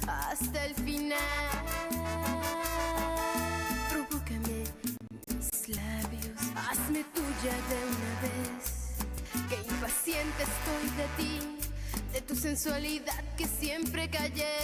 hasta el final. Provócame mis labios, hazme tuya de una vez. Que impaciente estoy de ti, de tu sensualidad que siempre callé.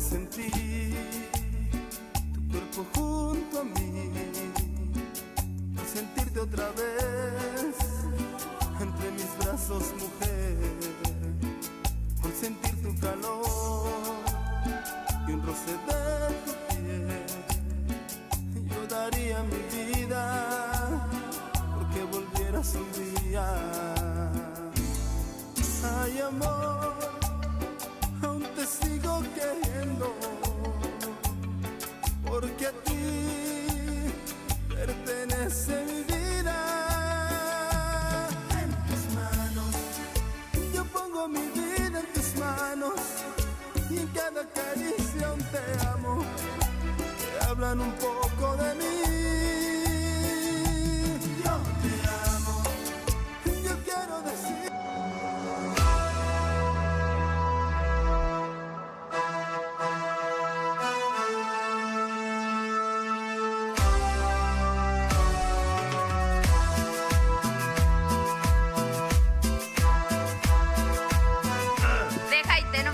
Sentir tu cuerpo junto a mí, por sentirte otra vez entre mis brazos, mujer, por sentir tu calor y un roce de tu piel. Yo daría mi vida porque volvieras un día. Ay, amor, aún te sigo queriendo, porque a ti pertenece mi vida. En tus manos, yo pongo mi vida en tus manos, y en cada caricia un te amo, que hablan un poco de mí. Yo te amo, yo quiero decir.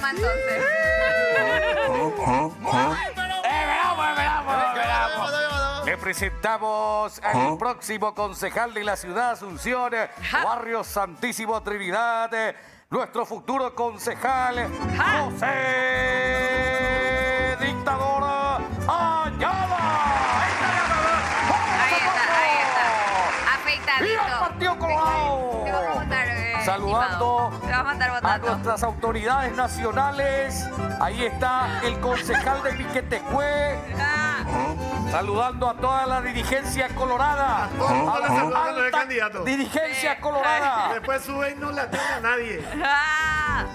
Entonces. Le presentamos al próximo concejal de la ciudad de Asunción, Barrio Santísimo Trinidad, nuestro futuro concejal, José Dictador Ayala. Ahí está. Afeitadito. ¡Viva el Partido Colorado! Te vamos a mandar, saludando te vamos a mandar a votando. nuestras autoridades nacionales. Ahí está el concejal de Piquetecue. Saludando a toda la dirigencia colorada. A la saludan los candidatos. Dirigencia colorada. Después sube y no la tiene a nadie.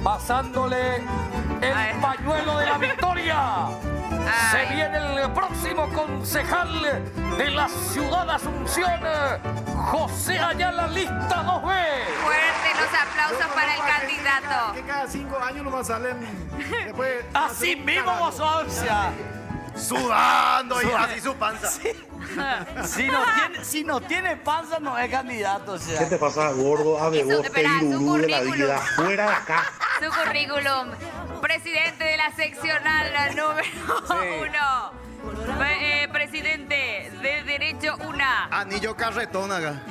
Pasándole el pañuelo de la victoria. Se viene el próximo concejal de la ciudad de Asunción, José Ayala, lista 2B. Fuerte los aplausos para el candidato. Que cada 5 años nomás salen. Después, así mismo vos sos, sudando y así su panza. Sí. Si no tiene panza, no es candidato. O sea. ¿Qué te pasa, gordo? Abebote y Lulú de la vida. Fuera de acá. Su currículum. Presidente de la seccional número 1. Presidente de Derecho una. Anillo carretón acá.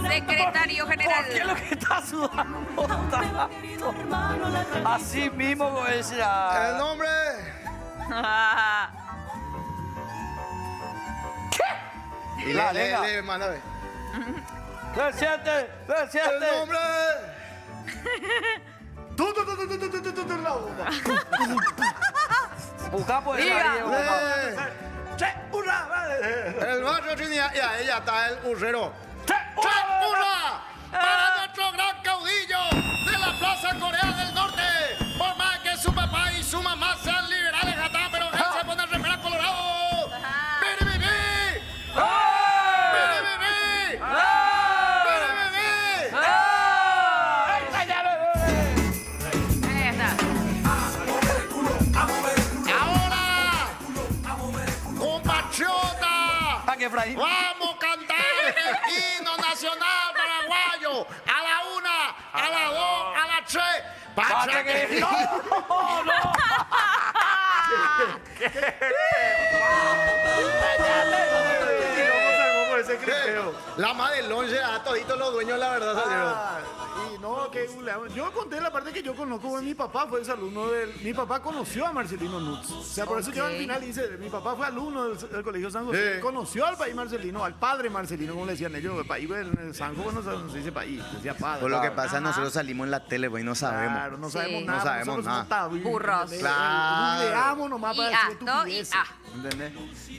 Secretario ¿Por qué general. lo que está sudando tanto? Así mismo voy a decir. El nombre. Y La le nena. manda a ver. Presidente, El presidente. nombre. La bomba. Busca por Diga. Che, hurra, vale. El barrio Trinidad. Y ahí ya está el burrero. ¡Che, ¡Hurra! Para nuestro gran caudillo de la Plaza Corea del Norte. Por más que su papá y su mamá sean liberales, gatá, pero él se pone remera colorado. ¡Biri, biri! ¡Biri, biri! ¡Biri, biri! Ahí está. ¡Ahora! ¡Compatriota! ¿Para qué, Efraín? ¡Vamos a cantar el himno nacional paraguayo! A la 1, a la 2, a la 3. Patria querida. No, no. ¿Cómo salvó por ese cristeo? La madre longe a toditos los dueños, la verdad, salieron. Ah, y no, que yo conté la parte que yo conozco, mi papá fue ese alumno del... Mi papá conoció a Marcelino Nutz. O sea, por eso yo al final dice, mi papá fue alumno del Colegio San José, Sí. conoció al país Marcelino, al padre Marcelino, como le decían ellos, el país, el San José no se dice país, decía padre. Por lo que pasa, nosotros salimos en la tele, pues, y no sabemos. Claro, no Sí. sabemos No nada. sabemos nosotros nada. somos tabiles, Burros. ¿entendés? Claro. Googleamos nomás para decir Y estupideces. A. ¿Entendés?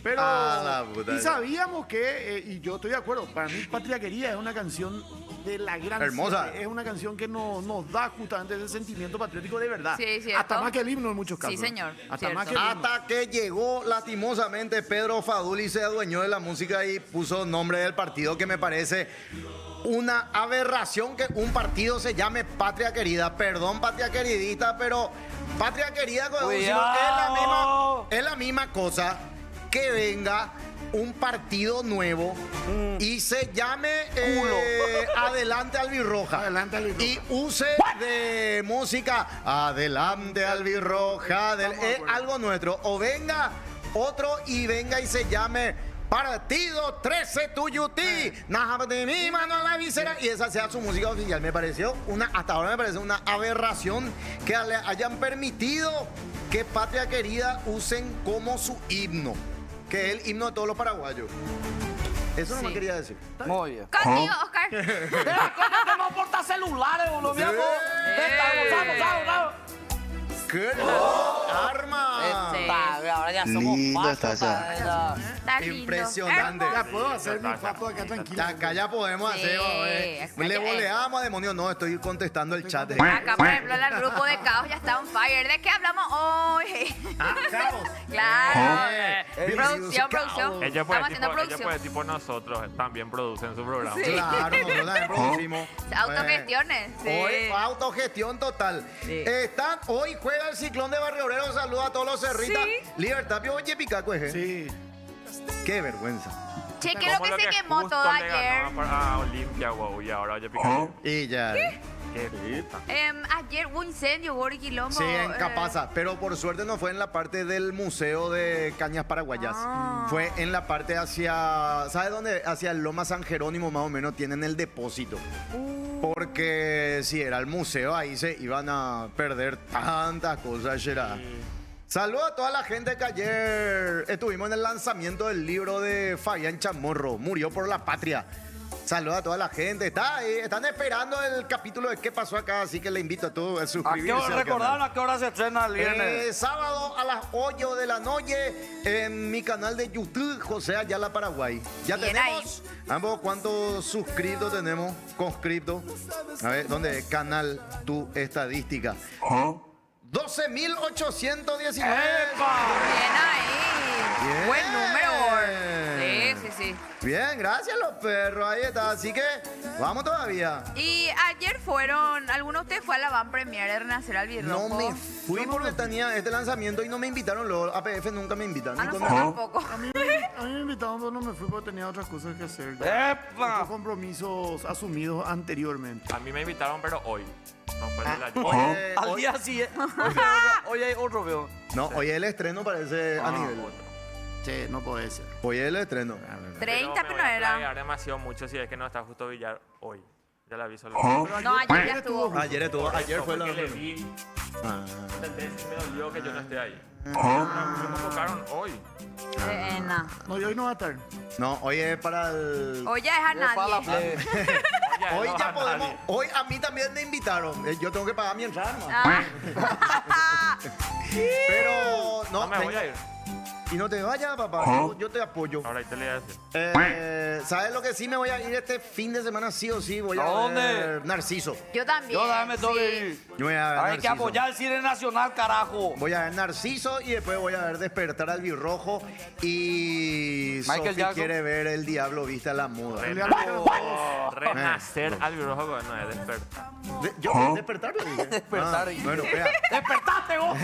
Pero Ah, la puta. y sabíamos que, y yo estoy de acuerdo, para mí Patria Querida es una canción de la gran... Hermosa. Es una canción que nos da justamente ese sentimiento patriótico de verdad. Sí, cierto. Hasta más que el himno en muchos casos. Sí, señor, Hasta cierto. más que el himno. Hasta que llegó lastimosamente Pedro Fadul y se adueñó de la música y puso nombre del partido, que me parece una aberración que un partido se llame Patria Querida. Perdón, Patria Queridista, pero Patria Querida Cuidado. es la misma cosa que venga un partido nuevo y se llame Adelante Albirroja. Adelante, Albirroja. Y use de música Adelante Albirroja, es algo nuestro. O venga otro y venga y se llame Partido 13 Tuyutí, de mi mano a la visera, y esa sea su música oficial. Me pareció hasta ahora me parece una aberración que le hayan permitido que Patria Querida usen como su himno, que es el himno de todos los paraguayos. Eso no me Sí. quería decir. Muy bien. Contigo, Oscar. Mira, ¿cómo que no aporta celulares, boludo? Mira, vamos. ¡Qué arma! Sí. Ahora ya somos Lindo fachos, está esa. Está lindo. Impresionante. Ya puedo hacer mi papo acá tranquilo. Acá ya podemos Sí, hacer, acá le ya- boleamos a demonio. No, estoy contestando el chat. Acá, por ejemplo, el grupo de Caos ya está on fire. ¿De qué hablamos hoy? Claro. Producción. Ellos Estamos haciendo pues, producción. tipo nosotros también producen su programa. Sí. Claro, nosotros también producimos. Autogestiones. Sí. Hoy autogestión total. Sí. Hoy juega el Ciclón de Barrio Obrero. Saluda a todos los cerritas. Sí. Libertad, pio, oye, picaco, Sí. Qué vergüenza. Che, creo Como que lo se quemó justo todo le ayer. ganó a Olimpia, wow, y ahora oye, Picasso. Y ya. Qué puta. Ayer hubo incendio, hubo quilombo. Sí, en Capaza, pero por suerte no fue en la parte del Museo de Cañas Paraguayas. Fue en la parte hacia, ¿sabes dónde? Hacia el Loma San Jerónimo más o menos tienen el depósito. Porque si era el museo, ahí se iban a perder tantas cosas, Gerard. Saludos a toda la gente que ayer estuvimos en el lanzamiento del libro de Fabián Chamorro, Murió por la Patria. Saludos a toda la gente. Está ahí, están esperando el capítulo de qué pasó acá, así que le invito a todos a ¿A qué suscribirse. hora al canal. recordaron a qué hora se estrena el viernes? Sábado a las 8 de la noche en mi canal de YouTube, José Ayala Paraguay. Ya Bien tenemos, ambos, ¿cuántos suscriptos tenemos? Conscriptos. A ver, ¿dónde es? Canal, tu estadística. 12.819. ¡Epa! Bien ahí. Bien. Buen número. Sí, sí, sí. Bien, gracias los perros, ahí está. Así que vamos todavía. Y ayer ¿alguno de ustedes fue a la Van Premier de Renacer al Birrojo? No me fui porque tenía este lanzamiento y no me invitaron. Los APF nunca me invitan. Ah, ni nosotros cuando- tampoco. A mí me invitaron, pero no me fui porque tenía otras cosas que hacer. ¡Epa! Otros compromisos asumidos anteriormente. A mí me invitaron, pero hoy. No fue de la Oye, Al hoy- día siguiente. Hoy hay otro, veo. no, hoy el estreno parece a nivel. Che, no puede ser. Hoy el estreno. 30, pero no era. era. demasiado mucho si es que no está justo Villar hoy. Ya le aviso. No, ayer ya estuvo. Ayer fue la. Porque le vi. Ah. Entonces me dolió que yo no esté ahí. Me convocaron hoy. No. No, y hoy no va a estar. No, hoy es para el. Hoy ya es a nadie. Hoy ya podemos. Hoy a mí también me invitaron. Yo tengo que pagar mi entrada, ¿no? Ah. Pero no, No me voy a ir. Y no te vayas, papá. Yo te apoyo. Ahora ahí te le voy a decir. ¿Sabes lo que sí me voy a ir este fin de semana? Sí o sí, voy a ¿A dónde? ver Narciso. Yo también. Yo dame todo. sí. Yo voy a ver Hay que Narciso. apoyar el cine nacional, carajo. Voy a ver Narciso y después voy a ver Despertar al Birrojo. Y Michael Sophie Jackson. quiere ver El Diablo Viste a la Muda. Renacer al Birrojo no es despertar. ¿Yo? ¿Despertar lo dije? Despertar. Ah, bueno, vea. ¡Despertaste, vos!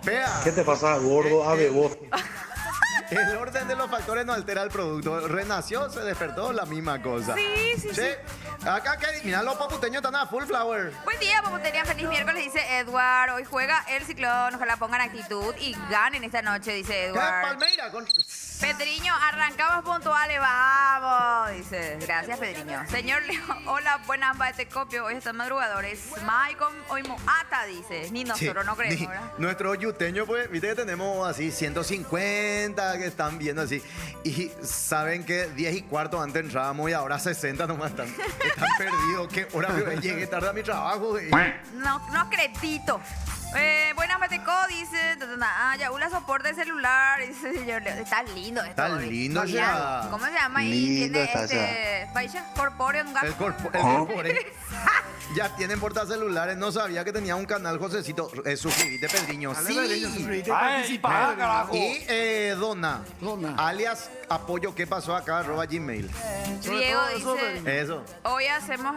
Vea. ¿Qué te pasa, gordo? Ave vos. El orden de los factores no altera el producto. Renació, se despertó, la misma cosa. Sí, sí, sí. Acá que, mira, los paputeños están a full flower. Buen día, Paputería. Feliz miércoles, dice Edward. Hoy juega el Ciclón. Ojalá pongan actitud y ganen esta noche, dice ¿Qué? Edward. Palmeira. Pedriño, arrancamos puntuales, vamos. Dice, gracias, Pedriño. Señor Leo, hola, buenas, Baetecopio. Hoy están madrugadores. Maicon, hoy Moata, dice. Ni nosotros no creemos, ¿verdad? Nuestro yuteño, pues, viste que tenemos así 150 que están viendo así. Y saben que 10 y cuarto antes entrábamos y ahora 60 nomás están perdidos. ¿Qué hora que llegué tarde a mi trabajo? No acredito. Buenas, Mateco, dice. Yaula soporte de celular. Dice señor Leo. Está lindo esto. Está lindo ya. ¿Cómo se llama ahí? Lindo Tiene está Paisha Corpóreo, un gato. El corpore. Ya tienen portacelulares. No sabía que tenía un canal, Josecito. Suscríbete, Pedriño. Dale, Sí. Pedriño, suscríbete y Ay, participa, paga, Pedriño. carajo. Y Donna, Donna. alias apoyo qué pasó acá, @gmail. Sobre Diego todo eso, dice. Pedriño. Eso. Hoy hacemos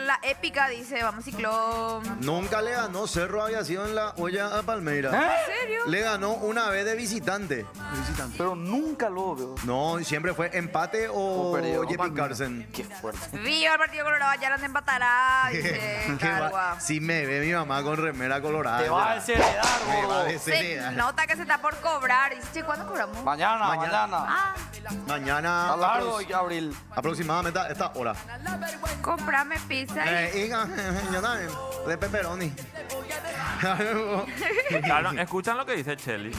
la épica, dice. Vamos, Ciclón. Nunca le ganó Cerro Aviación en la olla a Palmeira. ¿En serio? Le ganó una vez de visitante. Visitante. Pero nunca lo veo. No, siempre fue empate o perdió. Jepi Carson. Qué fuerte. Viva el Partido Colorado, ya no se empatará, dice Que va- Cargua. si me ve mi mamá con remera colorada. Te va a desheredar, Me va a gordo. Se desheredar. nota que se está por cobrar. Dice, che, ¿cuándo cobramos? Mañana. Ah, Mañana A largo, abril. aproximadamente a esta hora. comprame pizza. Hija, yo también. De pepperoni. Claro, ¿escuchan lo que dice Chelly?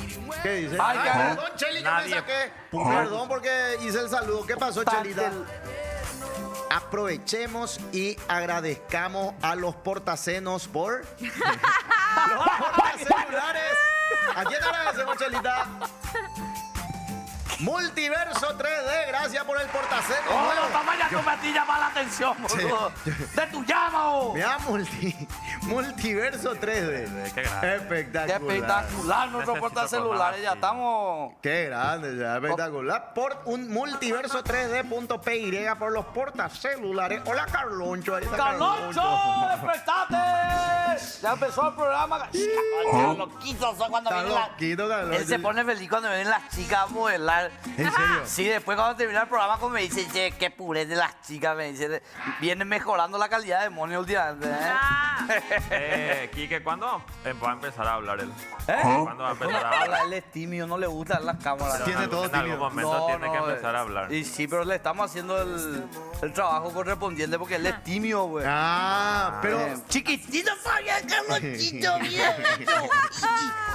¿Qué dice? Ay, Ay, cabrón. perdón, Cheli, yo me Nadie. saqué. Perdón porque hice el saludo. ¿Qué pasó, Chelita? Aprovechemos y agradezcamos a los portacenos por los portacelulares. ¿A quién agradecemos, Chelita? Multiverso 3D, gracias por el portaceno. Oh, nuevo. no, tamaña tu me llama la atención, boludo. De tu llama, oh. Mira, Multiverso 3D. Qué grande. Qué Espectacular. espectacular nuestro Necesito portacelulares. formar Ya así. estamos. Qué grande, ya, espectacular. Por un multiverso 3D.py por los portacelulares. Hola, Carloncho. Ahí está ¡Carloncho! ¡Despertate! Ya empezó el programa. Está loquito, o sea, cuando Está viene la... loquito, Carloncho. Él se pone feliz cuando vienen las chicas a modelar. ¿En serio? Sí, después cuando termina el programa como me dice, che, qué puré de las chicas, me dice, vienen mejorando la calidad de money últimamente, ¿eh? Ah, Quique, ¿cuándo va a empezar a hablar él? ¿Eh? ¿Cuándo va a empezar a Habla, hablar? él es tímido, no le gustan las cámaras. Tiene En todo algún tímido. momento tiene que empezar a hablar. Y sí, pero le estamos haciendo el trabajo correspondiente porque él es tímido, güey. Pero Chiquitito sabía Carlonchito, bien hecho.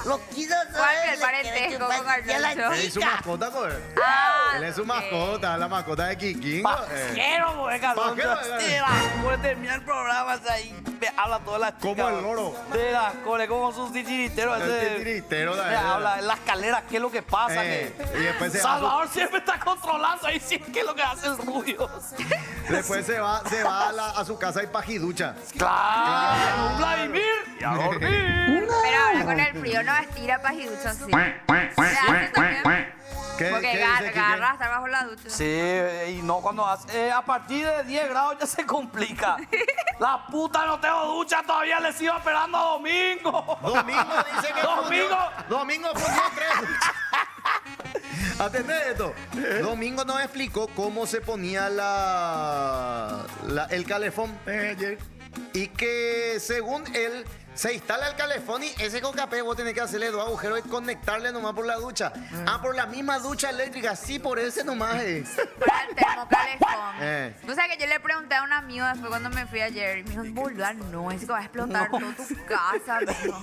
Loquito ¿cuál es el parentesco con Carloncho? él es su mascota, güey. Ah, Él es su ok. mascota, la mascota de Kikín. Pajero, güey, Carloncho. Pajero, güey. Puede terminar el programa hasta ahí. Habla todas las chicas. Como el loro. De las cole, como sus titiriteros. El titiritero de Habla en las escaleras, qué es lo que pasa. Y Que después se va, Salvador siempre está controlando ahí, sí, qué es lo que hace el rubio. después se va a su casa y pajiducha. Claro, Vladimir. Y a dormir. Pero ahora con el frío no estira pajiducho así. Se hace también. Porque qué dice Quique? agarra estar bajo la ducha. Sí, y no cuando hace. A partir de 10 grados ya se complica. La puta, no tengo ducha todavía, le sigo esperando a Domingo. Domingo dice que Domingo. Domingo fundió 3 duchas. Atendé esto. Domingo nos explicó cómo se ponía el calefón. Y que según él se instala el calefón y ese cocapé vos tenés que hacerle 2 agujeros y conectarle nomás por la ducha. Por la misma ducha eléctrica, sí, por ese nomás es. Para el termocalefón. O sea que yo le pregunté a un amigo después cuando me fui ayer. Y me dijo, boluda, no, es que va a explotar toda tu casa, me dijo.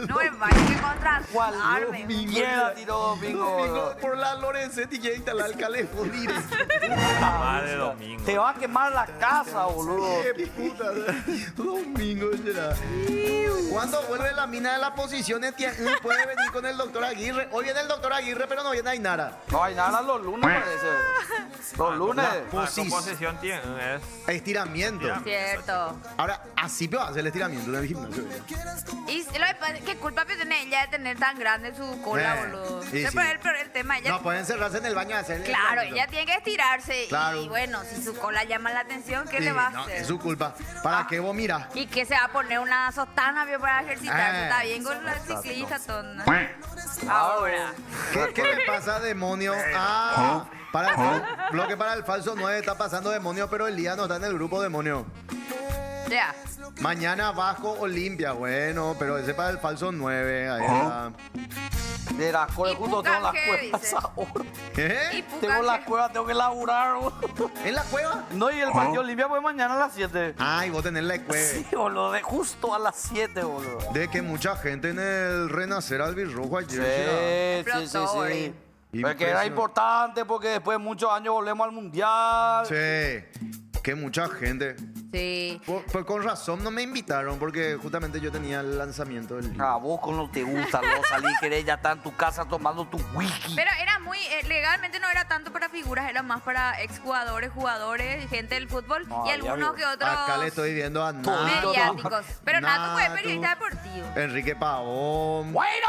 No, me vaya que contratarme. Mierda, tiró Domingo. Domingo por la Lorenzetti ya instalar el calefón. Madre Domingo. Te va a quemar la casa, boludo. Qué puta. Domingo será. ¿Cuándo vuelve la mina de las posiciones? Puede venir con el doctor Aguirre. Hoy viene el doctor Aguirre, pero no viene Ainara. No, Ainara los lunes parece. Los lunes. La composición tiene es Estiramiento. Cierto. Ahora, así va a hacer el estiramiento en el gimnasio. Y lo que pasa es que culpa que tiene ella de tener tan grande su cola, boludo. sí, Ese sí. fue el tema. Ella, No, pueden encerrarse en el baño a hacer el claro, estiramiento. ella tiene que estirarse. Claro. Y bueno, si su cola llama la atención, ¿qué Sí, le va a no, hacer? es su culpa. ¿Para qué vos mirás? Y que se va a poner una sostana vio, para ejercitarse. Está bien con la ciclista, tonda. Ahora. ¿Qué le pasa, demonio? Lo que para el falso 9 está pasando, demonio, pero el día no está en el grupo, demonio. Ya. Mañana Vasco Olimpia, bueno, pero ese para el falso 9. Ahí está. Mira, ¿Y justo Puca tengo las qué cuevas dice? ahora. ¿Y ¿Qué? Puca Tengo la qué? cueva, tengo que laburar, boludo. ¿En la cueva? No, y el partido Olimpia fue mañana a las 7. Ay, vos tenés la cueva. Sí, boludo, de justo a las 7, boludo. De que mucha gente en el Renacer Albirrojo ayer. Sí. Explotó, Porque era Impresionante. importante, porque después de muchos años volvemos al mundial. Sí, que mucha gente. Sí. Pues con razón no me invitaron, porque justamente yo tenía el lanzamiento del libro. A vos con lo que te gusta, luego salí querés ya estar en tu casa tomando tu whisky. Pero era muy, legalmente no era tanto para figuras, era más para exjugadores, jugadores, gente del fútbol y ya algunos veo. que otros Acá le estoy viendo a Nato. mediáticos. Pero Nato fue Nato. periodista deportivo. Enrique Pavón. ¡Bueno!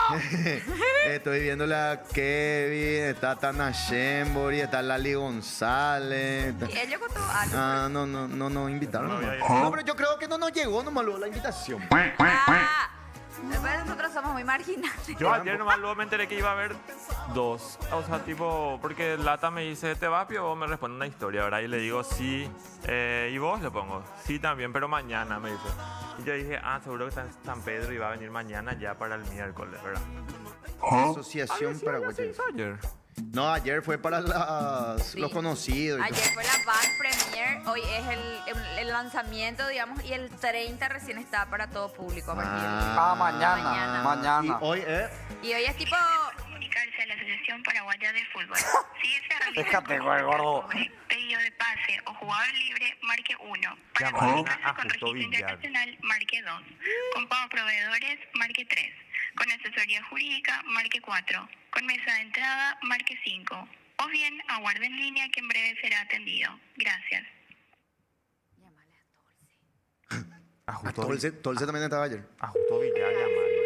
Estoy viendo a Kevin, está Tana Shembori, está Lali González. Y él llegó todo algo. No invitaron. No, nomás. ya. No, pero yo creo que no nos llegó nomás luego la invitación. Después nosotros somos muy marginales. Yo ayer nomás luego me enteré que iba a haber 2. O sea, tipo, porque Lata me dice, ¿te va, Pio? O me responde una historia, ¿verdad? Y le digo, sí. Y vos le pongo, sí también, pero mañana, me dice. Y yo dije, seguro que está en San Pedro y va a venir mañana ya para el miércoles, ¿verdad? Asociación Paraguaya. Ayer. No, ayer fue para los conocidos. y Ayer fue la Band Premier, hoy es el lanzamiento, digamos, y el 30 recién está para todo público. A partir de- Mañana. todo. Y hoy Y hoy es tipo... Comunicarse a la Asociación Paraguaya de Fútbol. Si desea realizar Déjate, güey, gordo. sobre pedido de pase o jugador libre, marque 1. Para Llama comunicarse a con Justo registro Villar. internacional, marque 2. Con pago a proveedores, marque 3. Con asesoría jurídica, marque 4. Con mesa de entrada, marque 5. O bien, aguarde en línea que en breve será atendido. Gracias. Tolce también estaba ayer. A Justo Villar llamando.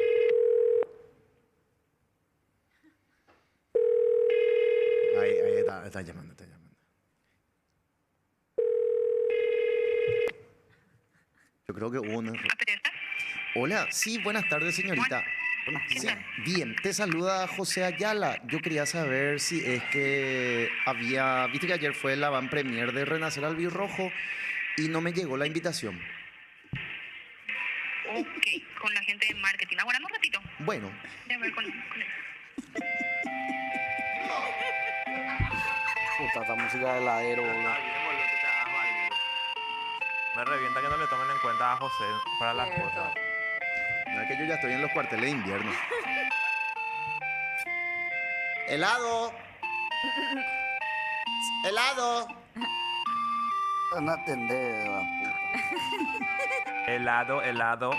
Ahí está llamando. Yo creo que hubo una... Hola, sí, buenas tardes, señorita. Sí, bien, te saluda José Ayala. Yo quería saber si es que viste que ayer fue la van premier de Renacer Albirrojo y no me llegó la invitación. Ok, con la gente de marketing. Aguardame un ratito. Bueno, Déjame ver con él. Puta, esta música de heladero, boludo. Me revienta que no le tomen en cuenta a José para las Cierto. cosas. no es que yo ya estoy en los cuarteles de invierno. ¡Helado! ¡Helado! No atender, la puta. Helado.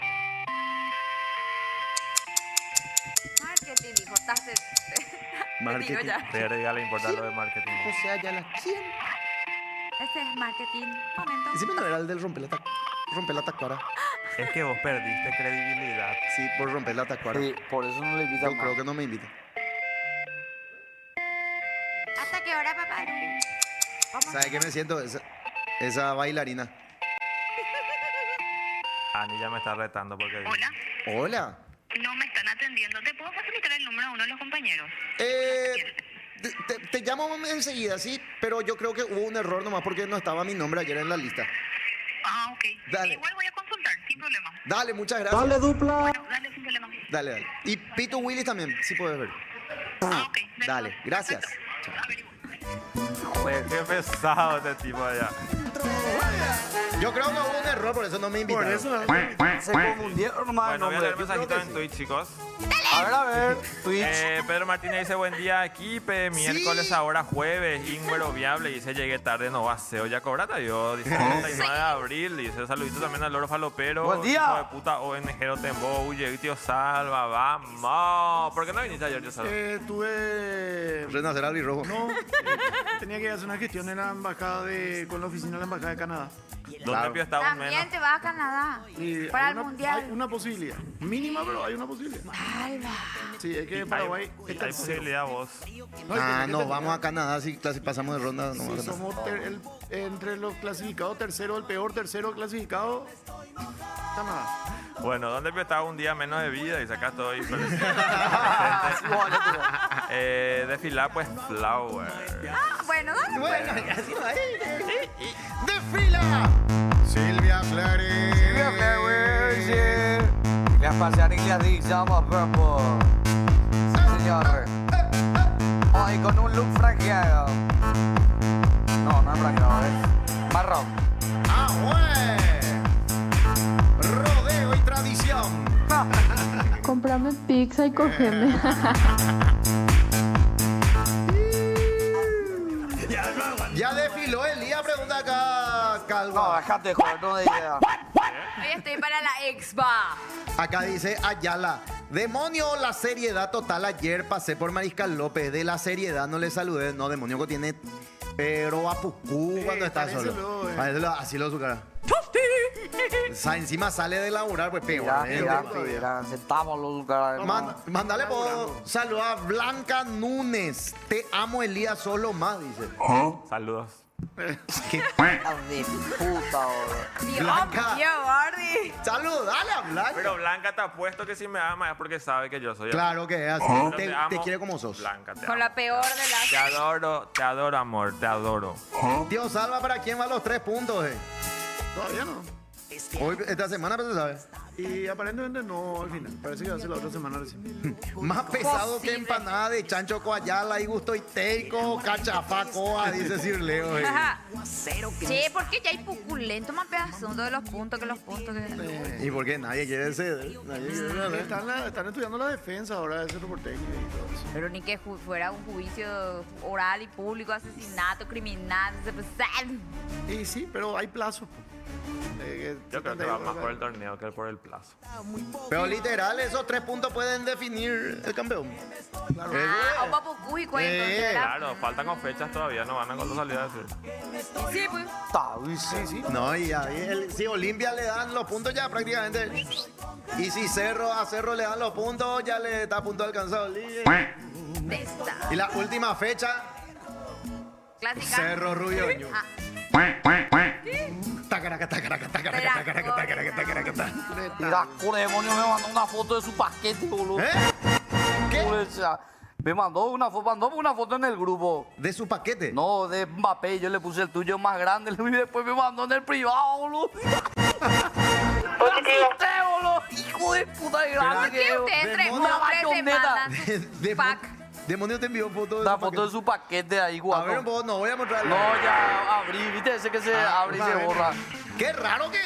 Marketing, hijo, estás de... Marketing. Te digo ya. Verga, le importa lo de marketing. José Ayala, ¿quién? Este es marketing. Momento. Ese no era el del romper la tacuara. Es que vos perdiste credibilidad. Sí, por romper la tacuara. Sí, por eso no le invitan Yo más. creo que no me invita. ahora, papá. ¿Sabes qué me siento? Esa bailarina. Ani ya me está retando porque... Hola, Hola. no me están atendiendo. ¿Te puedo facilitar el número a uno de los compañeros? Te llamo enseguida, sí, pero yo creo que hubo un error nomás porque no estaba mi nombre ayer en la lista. Ah, ok. Dale. Igual voy a consultar, sin problema. Dale, muchas gracias. Dale, dupla. Bueno, dale, sin problema. Dale, dale. Y Pito Willis también, sí puedes ver. Ah, ok. Dale, gracias. Perfecto. Averigua. Qué pesado este tipo allá. Yo creo que hubo un error, por eso no me invitaron. Por eso. Se confundieron nomás el Bueno, voy a nombre. leer mensajitos en Twitch, chicos. A ver, Twitch. Pedro Martínez dice, buen día, Equipe. Miércoles, ahora jueves. Ingüero Viable dice, llegué tarde, no va a ser. Ya cobrata yo. Dice, 39 de abril. Dice, saludito también al Loro Falopero. Buen día. Hijo de puta ONG Tembo. Huye, tío Salva, vamos. ¿Por qué no viniste ayer, tío Salva? Tuve. Renacer albirrojo. No, tenía que hacer una gestión en la embajada con la oficina de la embajada de Canadá. ¿Dónde pío está un También menos? te vas a Canadá. Y Para hay el una- mundial. Hay una posibilidad. Mínima, pero hay una posibilidad. Alba. Sí, es que Paraguay Hay está posibilidad vos. No, vamos a Canadá si pasamos de ronda. No, Sí, vamos a Canadá. somos entre los clasificados tercero, el peor tercero clasificado. Canadá. Bueno, ¿dónde pío está un día menos de vida? Dice, acá estoy presente. Desfilar, pues, Flower. Ah, bueno, dale Bueno, pues. así va. ¡Desfila! Silvia Flores. Silvia Flores. Las pasarillas de Llama Purple. Sí, señor. Hoy con un look franqueado. No, no es franqueado, es marrón. ¡Ah, güey! Rodeo y tradición. Comprame pizza y cogeme. Ya desfiló Elías, pregunta acá, No, Calva. déjate de joder, no de idea. Hoy estoy para la expa. Acá dice Ayala. Demonio, la seriedad total. Ayer pasé por Mariscal López. De la seriedad no le saludé. No, demonio que tiene. Pero a Pucú cuando está parece solo. luego, Parece así lo su cara. Encima sale de laburar, pues peor. Mira, sentamos los lugares. Mándale por saludar a Blanca Núñez. Te amo, Elías, solo más, dice. Saludos. De puta, boludo. Blanca. Dios, Gordi. Saludale a Blanca. Pero Blanca te apuesto que si me ama es porque sabe que yo soy así. Claro que es así. Pero Te amo, quiere como sos. Blanca, te Con amo. la peor de Te adoro, amor, te adoro. Dios salva, ¿para quién van los 3 puntos? Todavía no. Hoy, esta semana, pero se sabe. Y aparentemente no al final. Parece que va a ser la otra semana recién. Más pesado que Posible. empanada de chancho coayala y gusto y teico, cachafacoa, dice Sir Leo. Ajá. Che, ¿por qué ya hay puculento más pedazos de los puntos que los puntos que... ¿Y por qué nadie quiere ceder? Nadie quiere ceder. Están estudiando la defensa ahora de ese reporteño y todo eso. Pero ni que fuera un juicio oral y público, asesinato, criminal, Y sí, pero hay plazos. Yo creo que va más por el torneo que por el plazo. Pero literal, esos 3 puntos pueden definir el campeón. Ah, o papucu y cuento, ¿verdad? Claro, faltan con fechas todavía, no van a cuando salida a decir. Sí, pues. Sí. No, y ahí, si Olimpia le dan los puntos ya prácticamente. Y si a Cerro le dan los puntos, ya le está a punto de alcanzar Olimpia. Testa. Y la última fecha, Clásica. Cerro Rubioño. Ah, Tacaraca, tacaraca, tacaraca, tacaraca, tacaraca, tacaraca, tacaraca. Mira, cure demonio me mandó una foto de su paquete, boludo. ¿Eh? ¿Qué? Cure, o sea, me mandó una foto en el grupo. ¿De su paquete? No, de Mbappé, yo le puse el tuyo más grande y después me mandó en el privado, boludo. Usted, boludo, hijo de puta de grande ¿Por qué ustedes tres demonio, hombres se bayoneta. mandan su pack? Demonio te envió foto de La su foto de paquete. su paquete ahí, A guapo. ver, vos no voy a mostrarlo. No, ya abrí, viste ese que se abre y se borra. Qué raro que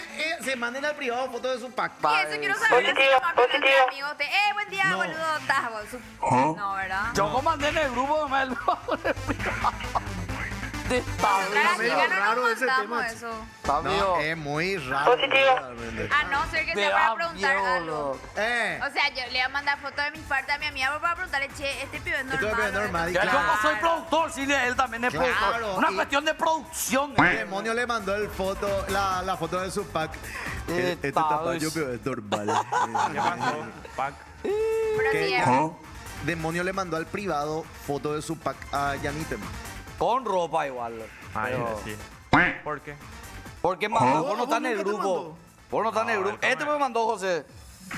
se manden al privado fotos de su pack. Y eso quiero saber si se llama con el amigo usted. Buen día, boludo. Estás, boludo. No, ¿verdad? Yo como mandé en el grupo, me lo de esta Las medio chicas no raro nos ese contamos tema. eso. amigo. No, es muy raro. A no ser que Me sea para da preguntar miedo, algo. boludo. O sea, yo le voy a mandar fotos de mis partes a mi amiga para preguntarle, che, este pibe es Esto normal. es normal. Ya Claro. yo no soy productor, sí, él también es Claro, productor. Una y- cuestión de producción. El demonio le mandó la foto de su pack. Este Esta tamaño, vez. pero es normal. ¿Qué pasó? Pac. Pero ¿Qué? sí, Demonio le mandó al privado foto de su pack a Yanitem. Con ropa igual. Ay, pero- sí. ¿Por qué? Porque mandó, vos no ¿Vos estás en el nunca te grupo. mandó? Vos no estás en el No, grupo. él Este me mandó José.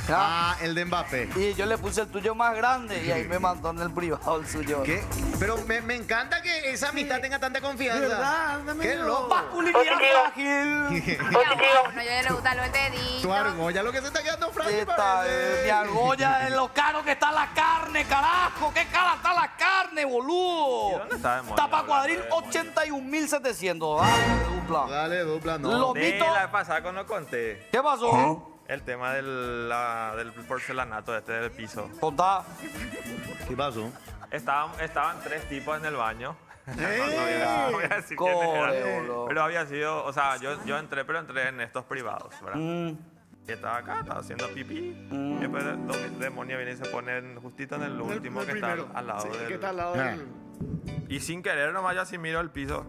Ah, el de Mbappé. Y yo le puse el tuyo más grande y ahí me mandó en el privado el suyo. ¿Qué? Pero me encanta que esa amistad tenga tanta confianza. ¿Verdad? Anda Qué medio- loco. Masculinidad frágil. Bueno, ya le gusta los deditos. Tu argolla lo que se está quedando frágil. Esta parece. mi argolla en lo caro que está la carne, carajo. ¿Qué cara está la carne, boludo? ¿Y dónde está de moño Tapa hablando cuadril de moño? 81.700. Dale, dupla. Dale, dupla, no. Lo- De Mito. la vez pasada cuando conté ¿Qué pasó? el tema del porcelanato del piso. Contá. ¿Qué pasó? Estaban 3 tipos en el baño. No voy a decir Core, quiénes eran. boludo. Pero había sido, o sea, yo entré, pero entré en estos privados, ¿verdad? Mm, Y estaba acá, estaba haciendo pipí. Y después el demonio viene y se pone justito en el último El que está primero. al lado Sí, del... que está al lado del... Y sin querer nomás yo así miro el piso.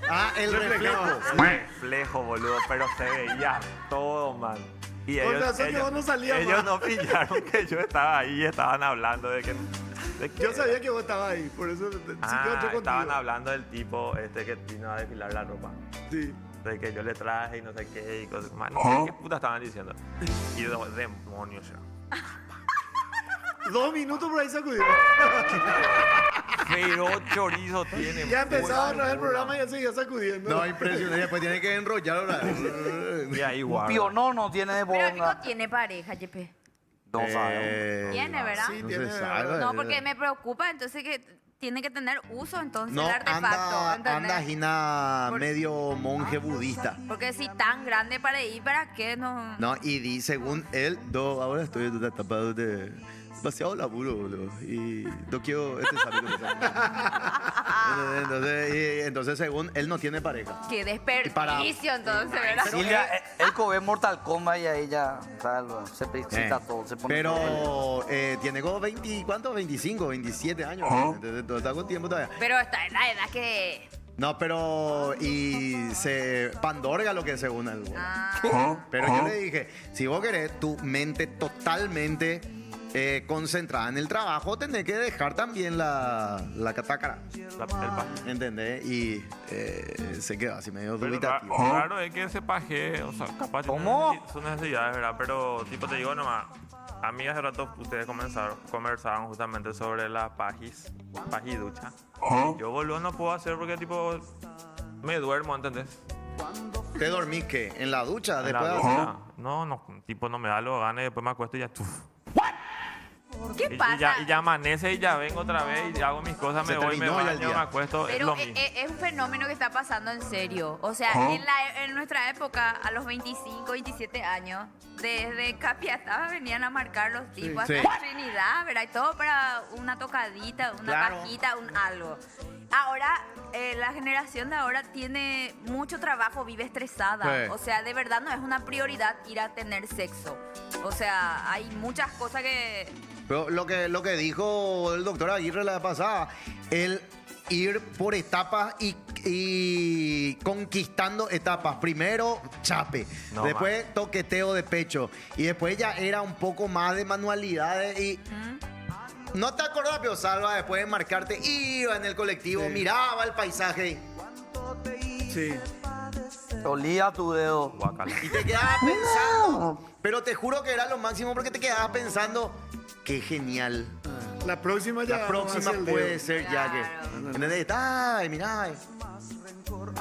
Ah, el reflejo. El reflejo, boludo, pero se veía todo, man. Y Con ellos, razón que vos no salías ellos más. no pillaron que yo estaba ahí y estaban hablando de que... Yo sabía que vos estabas ahí, por eso sí que entré estaban contigo. hablando del tipo que vino a desfilar la ropa. Sí. De que yo le traje y no sé qué y cosas más. No sé qué puta estaban diciendo. Y demonios ya. 2 minutos por ahí sacudió. Pero chorizo tiene. Ya empezaba a traer el pura programa y ya seguía sacudiendo. No, impresionante. Después tiene que enrollar ahora. Y ahí un guarda. pionono tiene de Pero bonga. Nico tiene pareja, Yepe. No sabemos. Tiene, ¿verdad? Sí, No tiene... se sabe. No, porque me preocupa, entonces que tiene que tener uso entonces No, el artefacto, ¿entendés? anda Gina Por- medio monje budista. Porque si tan grande para ir, ¿para qué no? No, y di, según él, ahora estoy en una etapa de demasiado laburo, boludo. Y no quiero salir con entonces, según él, no tiene pareja. Qué para- desperdicio entonces, ¿verdad? Silvia, él come Mortal Kombat y ahí ya se excita todo. Se pone todo. Pero tiene como 20, ¿cuánto? 25, 27 años. Entonces, está con tiempo todavía. Pero está en la edad que... No, pero. Y se pandorga lo que es según él. Ah, Pero yo le dije: si vos querés tu mente totalmente concentrada en el trabajo, tenés que dejar también la catácara. ¿Entendés? Y se quedó así medio dubitativo. Claro, es que se paje, o sea, capaz ¿Cómo? tiene sus necesidades, ¿verdad? Pero, tipo, te digo nomás, a mí hace rato ustedes conversaban justamente sobre la pajiducha. Yo, boludo, no puedo hacer porque, tipo, me duermo, ¿entendés? ¿Te dormís qué? ¿En la ducha? En Después la de ducha. No, tipo, no me da los ganas y después me acuesto y ya, ¿Qué Y pasa? ya amanece y ya vengo otra vez y hago mis cosas, Se me voy, me terminó ya el baño, día. me acuesto, es Pero lo mismo. es un fenómeno que está pasando en serio. O sea, en nuestra época, a los 25, 27 años, desde Capiatá venían a marcar los tipos Sí. hasta Trinidad, ¿verdad? Y todo para una tocadita, una Claro. pajita, un algo. Ahora, la generación de ahora tiene mucho trabajo, vive estresada. Sí. O sea, de verdad no es una prioridad ir a tener sexo. O sea, hay muchas cosas que... Pero lo que dijo el doctor Aguirre la vez pasada, el ir por etapas y conquistando etapas. Primero, chape. No, después, toqueteo de pecho. Y después ya era un poco más de manualidades y... ¿No te acordás, Pio Salva, después de marcarte, iba en el colectivo, miraba el paisaje Sí. Olía tu dedo. Guacala. y te quedabas pensando? Pero te juro que era lo máximo porque te quedabas pensando, qué genial. La próxima ya La vamos a próxima hacer el puede dedo. ser ya que... ¿Entendés? Ay, mirá. Y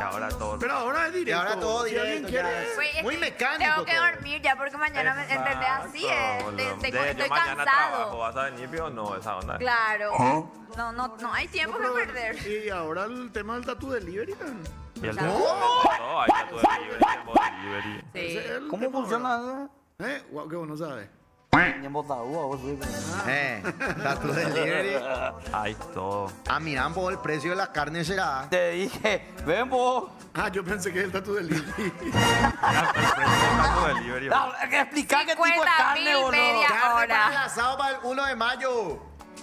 ahora todo. Pero ahora es Y directo. ahora todo Si alguien directo. quiere... ya. Pues, es Muy que mecánico Tengo que todo. dormir ya porque mañana, ¿me entendés? Así es. boludo. Estoy Yo mañana cansado. trabajo, ¿vas a venir, Pío? No, esa onda. Claro. No hay tiempo que pero- perder. Y ahora el tema del tatu delivery también. Y el ¿Cómo? todo, ahí está tu delivery, tiempo de delivery. Sí. Ese es el ¿Cómo tema funciona ahora. Guau, que vos no sabes. en Botagua? Vos sí. Tatu delivery. Ahí todo. Ah, miran por el precio de la carne será. Te dije, ven vos. Ah, yo pensé que es el tatu delivery. Mira, el precio del taco delivery. Hay que explicar qué tipo de 50.000 carne, boludo. media. Carne Ahora. para el asado para el 1 de mayo.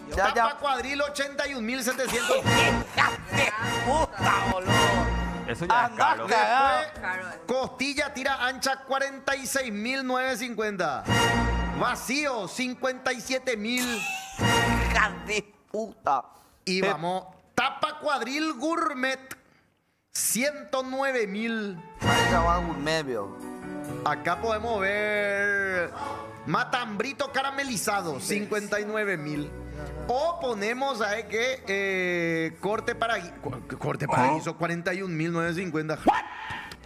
Ya, Tapa ya. cuadril 81.700. Puta, boludo. Eso ya es Anda, caro. cagado. Claro. Costilla tira ancha 46.950. Vacío 57.000. Hija de puta. Y vamos, tapa la Cuadril Gourmet, 109.000. Parece agua gourmet, vio. Acá podemos ver matambrito caramelizado, 59.000. O ponemos, ¿sabes qué? Corte paraíso, 41.950.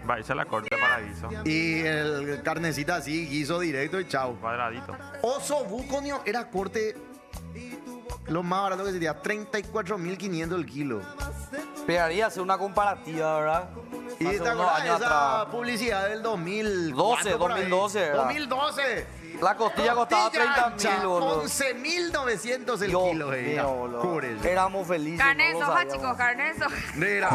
Vais a la corte paraíso. Y el carnecita así, guiso directo y chao. Cuadradito. Oso buconio era corte, lo más barato que sería, 34.500 el kilo. Pegaría hacer una comparativa, ¿verdad? Y Hace te unos acuerdas años esa atrás. publicidad del 2012, 2012, ¿verdad? 2012. La costilla costaba 30.000, boludo. 11.900 el Dios kilo. mío, boludo. Júrese. Éramos felices. Carne no lo soja, sabíamos. chicos, carne soja. Mira,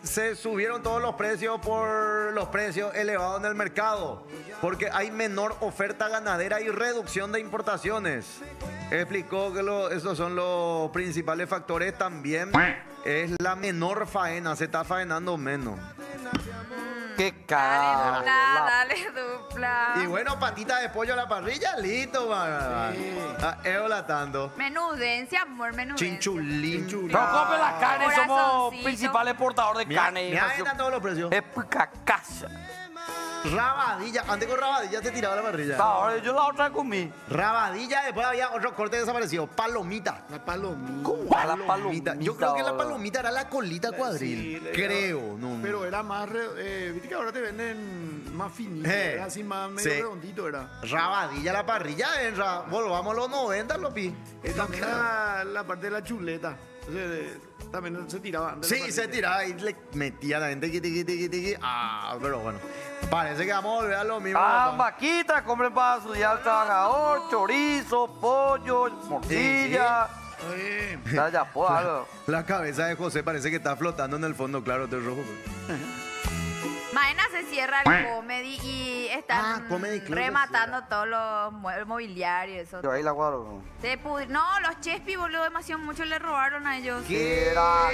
se subieron todos los precios por los precios elevados en el mercado, porque hay menor oferta ganadera y reducción de importaciones. Explicó que esos son los principales factores. También es la menor faena, se está faenando menos. Qué caro. Dale dupla. Y bueno, patita de pollo a la parrilla, listo, man. Eolatando. Menudencia, amor, menudencia. Chinchulín. No compren la carne, somos Corazoncito. principales exportadores de carne. Mira, ahí están todos los precios. Es cacaza. Rabadilla. Antes con rabadilla te tiraba la parrilla. Ahora yo la otra comí. Rabadilla, después había otro corte desaparecido. Palomita. La palomita. ¿Cómo la palomita, Yo creo que la boludo? palomita era la colita cuadril. Sí, creo. No. Pero era más, viste que ahora te venden más finito, era así más medio sí. redondito era. Rabadilla a la parrilla, volvamos a los 90, Lopi. También la parte de la chuleta. Entonces, también se tiraba. antes de la Sí, se parrilla. tiraba y le metía la gente. Tiqui. Pero bueno. Parece que vamos a volver a lo mismo. papá. Vaquitas, compren para su día al trabajador, chorizo, pollo, morcilla. Oye, Ya, pues, algo. La cabeza de José parece que está flotando en el fondo, claro, de rojo. Mañana se cierra el comedy y están Comedy Club rematando todos los el mobiliario y eso. Yo ahí la guardo. No, los Chespi, boludo, demasiado mucho le robaron a ellos. ¿Qué? Era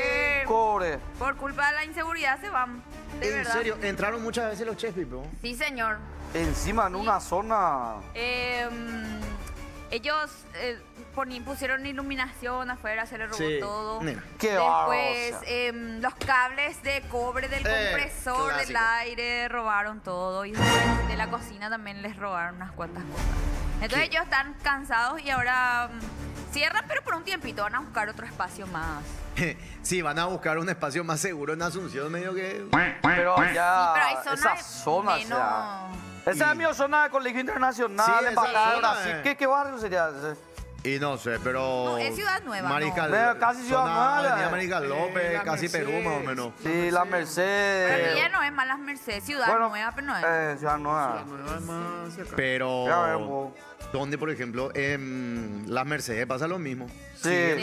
cobre. Por culpa de la inseguridad se van. De En verdad. serio, entraron muchas veces los Chespi, bro. Sí, señor. Encima en una zona. Ellos pusieron iluminación afuera, se les robó Sí. todo. Mira. Qué Después, bárbaro. los cables de cobre del compresor del clásico. aire robaron todo. Y después de la cocina también les robaron unas cuantas cosas. Entonces ellos están cansados y ahora cierran, pero por un tiempito van a buscar otro espacio más. Sí, van a buscar un espacio más seguro en Asunción, medio que... Pero ya. Pero hay zonas esa zona, menos... o sea. Esa es mi zona de colegio internacional, Sí, de esa embajada de zona, Brasil. ¿Qué barrio sería ese? Y no sé, pero... No, es Ciudad Nueva, Mariscal, Pero casi Ciudad zona Nueva. Avenida Mariscal López, la casi Merced. Perú, más o menos. Sí, la Pero Merced. aquí ya no es más las Mercedes, Ciudad Bueno, Nueva, pero no es. Ciudad Nueva. la nueva es más hacia acá. Pero... Ya vemos. donde, por ejemplo, en las Mercedes pasa lo mismo. Sí.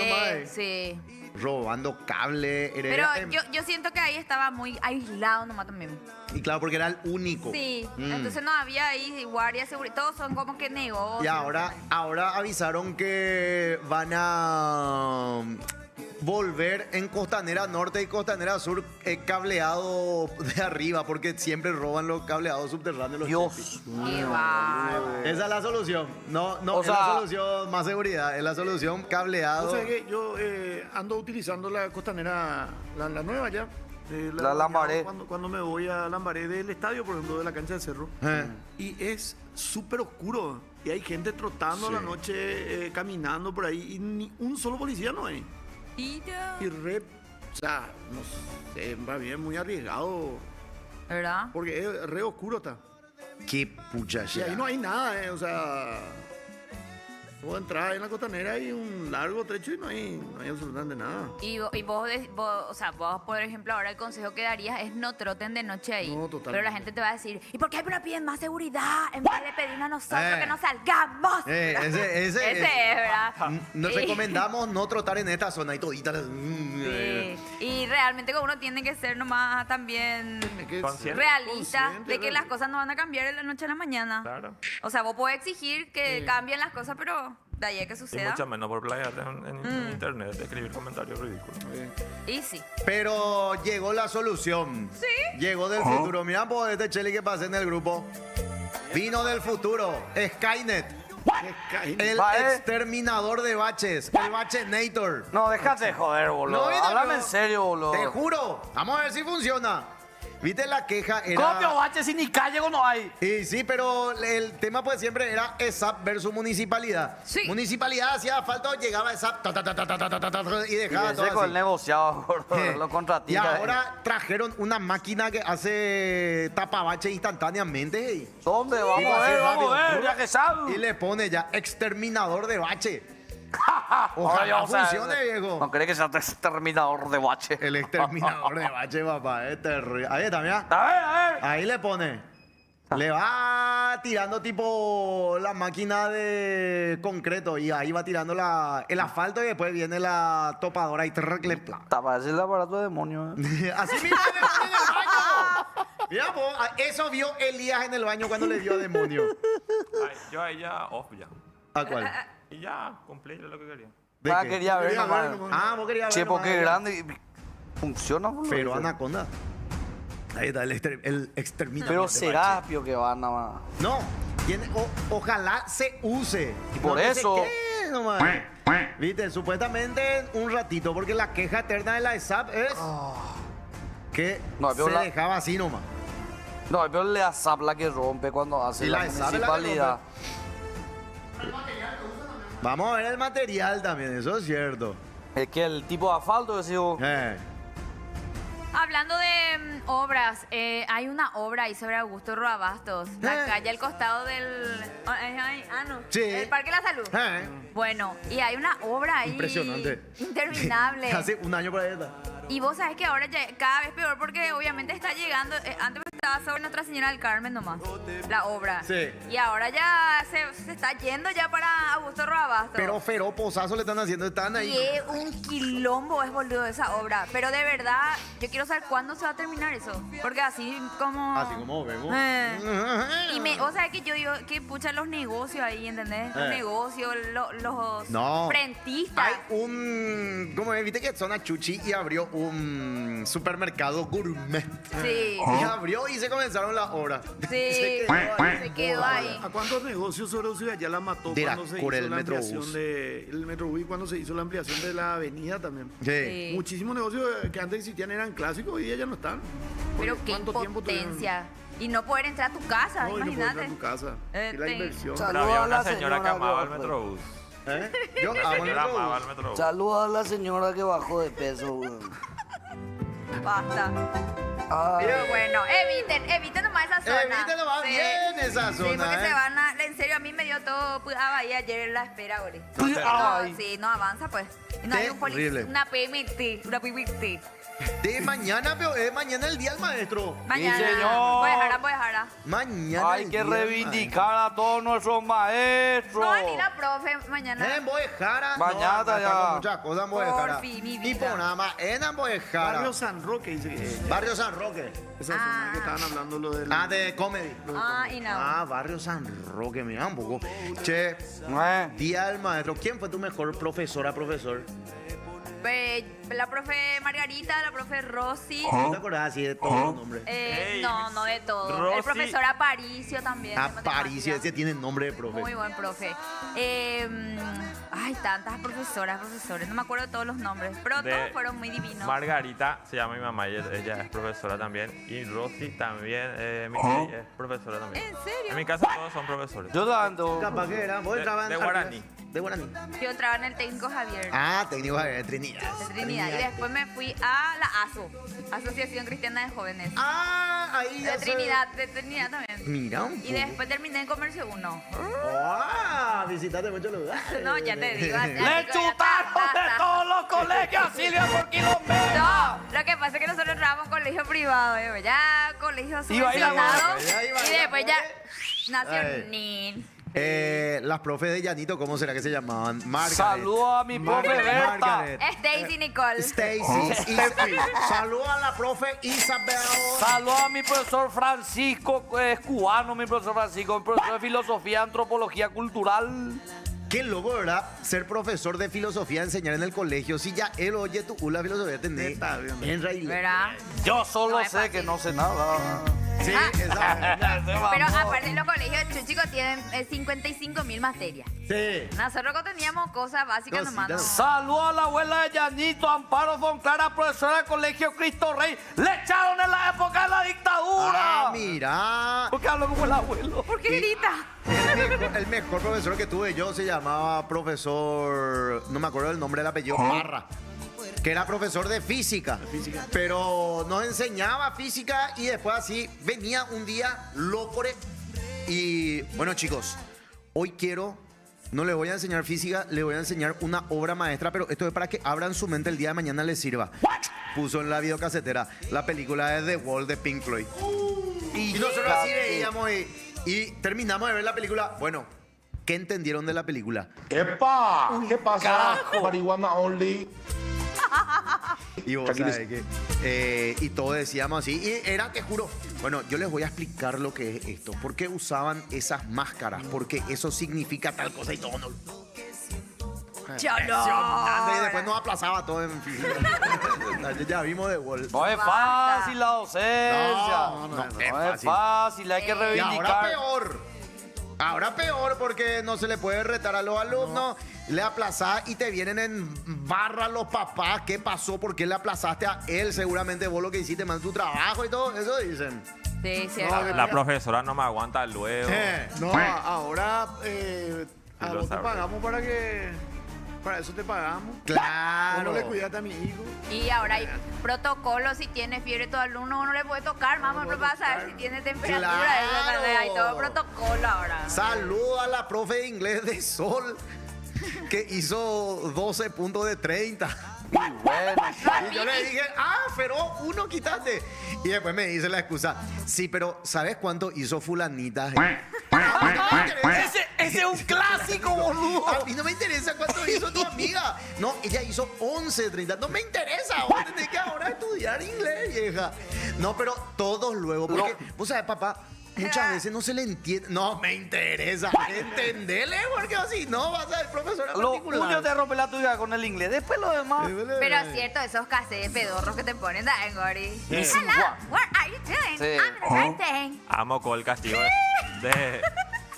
Sí. Robando cable. Pero yo siento que ahí estaba muy aislado nomás también. Y claro, porque era el único. Sí, Mm. entonces no había ahí guardia, seguridad, todos son como que negocios. Y ahora avisaron que van a volver en Costanera Norte y Costanera Sur cableado de arriba, porque siempre roban los cableados subterráneos. Los Dios. Qué bárbaro. Esa es la solución. No, O es sea- la solución más seguridad. Es la solución cableado. O sea que yo ando utilizando la costanera, la nueva ya. La Lambaré. Cuando me voy a Lambaré del estadio, por ejemplo, de la cancha de Cerro. Y es súper oscuro. Y hay gente trotando a la noche, caminando por ahí. Y ni un solo policía no hay. Y o sea, no sé, va bien, muy arriesgado. ¿Verdad? Porque es re oscuro está. Qué pucha. Y ahí no hay nada, o sea... Puedo entrar en la costanera y un largo trecho y no hay absolutamente nada. Y vos, o sea, vos, por ejemplo, ahora el consejo que darías es no troten de noche ahí. No, totalmente. Pero la gente te va a decir, ¿y por qué no piden más seguridad en vez de pedirnos a nosotros que no salgamos? Ese es, ¿verdad? Nos Y- recomendamos no trotar en esta zona y toditas. Sí. Y realmente uno tiene que ser nomás también Consciente. realista Consciente, de que las realista. cosas no van a cambiar de la noche a la mañana. Claro. O sea, vos podés exigir que cambien las cosas, pero de ahí a que Y suceda. mucho menos por playarte en internet, escribir comentarios ridículos. Y sí. Pero llegó la solución. Sí. Llegó del futuro. Mira, pues este cheli que pasé en el grupo. Vino del futuro. Skynet. El exterminador de baches, el Bachenator. No, déjate de joder, boludo. No, mira, Háblame no. en serio, boludo. Te juro. Vamos a ver si funciona. ¿Viste la queja? Era... Copio bache si ni calle no hay. Y sí, pero el tema pues siempre era ESAP versus municipalidad. Sí. Municipalidad hacía asfalto, llegaba ESAP y dejaba todo con el así. negociado, boludo, los Y contratistas. ahora trajeron una máquina que hace tapabache instantáneamente. ¿Dónde? Y Vamos va a ser ver, vamos a rápido. ver, ya que sabe. Y le pone ya exterminador de bache. Ahora Ojalá vamos a ver. funcione, viejo. No cree que sea exterminador de bache. El exterminador de bache, papá. Es terrible. Ahí está, mira. A ver. Ahí le pone. Le va tirando tipo la máquina de concreto y ahí va tirando el asfalto y después viene la topadora y le Parece el aparato de demonio. Así mismo le pone en el baño. Mira, po, eso vio Elías en el baño cuando le dio a demonio. Ay, yo ahí ya off ya. ¿A cuál? Y ya cumplí lo que quería. ¿De Ah, qué? quería ver nomás. Ah, vos querías ver. Che, nomás. porque es grande y funciona, boludo. Pero Anaconda. Ahí está el exterminador. Pero de Serapio que va nada más. bache. No, ojalá se use. Y por No que eso- se quede nomás. Viste, supuestamente un ratito, porque la queja eterna de la ESAP es que No, pero se la- dejaba así nomás. No, pero le da la que rompe cuando hace Y la la ESAP es la que municipalidad. Vamos a ver el material también, eso es cierto. Es que el tipo de asfalto, decimos. Hablando de obras, hay una obra ahí sobre Augusto Roabastos, la calle al costado del... no, Sí. el Parque de la Salud. Bueno, y hay una obra ahí... Impresionante. Interminable. Hace un año por ahí está. Y vos sabés que ahora ya cada vez peor porque obviamente está llegando, antes estaba sobre Nuestra Señora del Carmen nomás, la obra. Sí. Y ahora ya se está yendo ya para Augusto Roabastos. Pero Fero Pozazo le están haciendo, están ahí. Y es un quilombo, es boludo esa obra. Pero de verdad, yo quiero saber cuándo se va a terminar eso. Porque así como... Así como vemos. Y o sea que yo digo que pucha los negocios ahí, ¿entendés? Los negocios, los No. frentistas. Hay un... ¿Cómo es? Viste que Zona Chuchi y abrió un supermercado gourmet. Sí. Y abrió y se comenzaron las obras. Sí, se quedó ahí. ¿A cuántos negocios sobre Ciudad ya la mató De la cuando se cura hizo del la Metrobús. ampliación del Metrobús y cuando se hizo la ampliación de la avenida también? Sí. Muchísimos negocios que antes existían eran clásicos y hoy día ya no están. Pero qué ¿Cuánto tiempo tuvieron? impotencia. Y no poder entrar a tu casa, No, y no puedes imagínate. entrar a tu casa. Y la inversión. Pero había una señora que amaba el Metrobús. Yo La amo el señora amaba Metrobús. el Metrobús. Saluda a la señora que bajó de peso, weón. Basta. Ay. Pero bueno, eviten nomás esa zona. Eviten nomás bien esa Sí, zona, porque ¿eh? se van a... En serio, a mí me dio todo a Bahía ayer en la espera, güey. Ay. Sí, no avanza, pues. Y no hay un Terrible. una PMT, una PMT. De mañana, pero es mañana el día del maestro. Mañana. señor. Voy a dejar. Mañana. Hay el que día del reivindicar a todos nuestros maestros. No va a ir la profe mañana. En Boejara. Mañana no, ya. con muchas cosas en Boejara. Porfi, mi Y vida. por nada más, en Boejara. Barrio San Roque dice que Barrio San Roque. esa zona que estaban hablando lo del... Ah, de comedy. Y no. Ah, Barrio San Roque, mira un poco. Che, día del maestro. ¿Quién fue tu mejor profesor? La profe Margarita, la profe Rosy. ¿No te acordás así de todos los nombres? No de todo. Rosy. El profesor Aparicio también. de Aparicio, matemáticas. ese tiene nombre de profe. Muy buen profe. Ay, tantas profesores. No me acuerdo de todos los nombres, pero De todos fueron muy divinos. Margarita se llama mi mamá y ella es profesora también. Y Rosy también, mi tía es profesora también. ¿En serio? En mi casa todos son profesores. Yo dando. Capaz que era. Vos entrabas en de guaraní. De Guaraní. Yo entraba en el técnico Javier. Ah, técnico de Trinidad. De Trinidad. Y después me fui a la ASO, Asociación Cristiana de Jóvenes. Ah, ahí ya de Trinidad también. Mira un Y poco. después terminé en Comercio 1. Ah, visitaste muchos lugares. No, ya te digo. así, ¡Le así, chutaron de todos los colegios, Silvia, por kilómetros! No, lo que pasa es que nosotros entrábamos en colegio privado, ya colegio Iba a ir a subvencionado. Guadalupe. Y después ya Ay. nacional. Las profes de Llanito, ¿cómo será que se llamaban? Margaret. Saludo a mi profe Berta. Margaret. Stacy Nicole. Stacy. Saludos a la profe Isabel. Saludo a mi profesor Francisco, es cubano mi profesor Francisco, profesor de filosofía, antropología cultural. Qué loco, ¿verdad? Ser profesor de filosofía, enseñar en el colegio. Si ya él oye la filosofía, tenés Está bien. en realidad. ¿Verdad? Yo solo No es sé fácil. que no sé nada. Sí, esa. Pero aparte en los colegios chicos tienen 55.000 materias. Sí. Nosotros teníamos cosas básicas nomás. ¿No? Saludos a la abuela de Yanito, Amparo Von Clara, profesora del Colegio Cristo Rey. Le echaron en la época de la dictadura. Ah, mira. ¿Por qué hablo como el abuelo? ¿Por qué grita? El mejor profesor que tuve yo se llamaba profesor, no me acuerdo el nombre del apellido, Parra, que era profesor de física, pero nos enseñaba física y después así venía un día lócore. Y bueno, chicos, hoy no les voy a enseñar física, les voy a enseñar una obra maestra, pero esto es para que abran su mente el día de mañana les sirva. Puso en la videocasetera la película de The Wall de Pink Floyd. Y nosotros así veíamos y terminamos de ver la película. Bueno, ¿qué entendieron de la película? ¡Epa! ¿Qué pasa? Carajo. Marihuana only. Y vos sabés que... y todos decíamos así. Y era, te juro... Bueno, yo les voy a explicar lo que es esto. ¿Por qué usaban esas máscaras? Porque eso significa tal cosa y todo. Y después nos aplazaba todo en física. Ya vimos de Wall. No es fácil la docencia. No es fácil, hay que reivindicar. Y ahora peor. Ahora peor porque no se le puede retar a los alumnos. Le aplazás y te vienen en barra los papás. ¿Qué pasó? ¿Por qué le aplazaste a él? Seguramente vos lo que hiciste mal tu trabajo y todo. Eso dicen. Sí, cierto. La profesora no me aguanta luego. No, ahora a vos te pagamos para que... Para eso te pagamos. Claro. Vos no le cuidaste a mi hijo. Y ahora hay protocolos. Si tiene fiebre tu alumno, uno le puede tocar. Vamos a saber si tiene temperatura. Claro. Hay todo protocolo ahora. Saludo a la profe de inglés de Sol que hizo 12 puntos de 30. Muy bueno. Y yo le dije, pero uno quitaste. Y después me dice la excusa, sí, pero ¿sabes cuánto hizo fulanita? Ese es un clásico, boludo. A mí no me interesa cuánto hizo tu amiga. No, ella hizo 11 de 30. No me interesa. Vos tenés que ahora estudiar inglés, vieja. No, pero todos luego. Porque, vos sabés, papá, muchas veces no se le entiende. No me interesa. Entendele, porque así no vas a ser profesora particular. Lo único te rompe la tuya con el inglés. Después lo demás. Pero es cierto, esos cassettes pedorros que te ponen de Angori. Sí. Hello, what are you doing? Sí. I'm the Amo con el castigo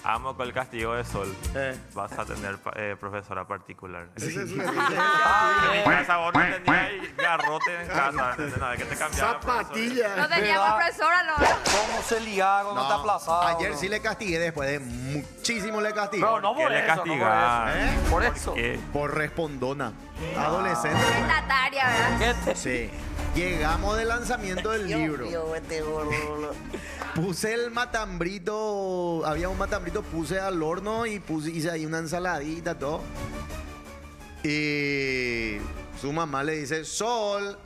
Amo con el castigo de Sol. Vas a tener profesora particular. En casa vos no tenías garrote en casa. Nada, que te cambiaron. Zapatilla. No teníamos profesora, no. ¿Cómo se ligaba cuando te aplazaba? Ayer sí le castigué, después de muchísimo le castigué. Pero no por le eso, castigar? Por eso. Por respondona. Adolescente. Tataria, ¿verdad? Sí. Llegamos del lanzamiento del libro. Puse el matambrito, había un matambrito, puse al horno y hice ahí una ensaladita, todo. Y su mamá le dice, Sol,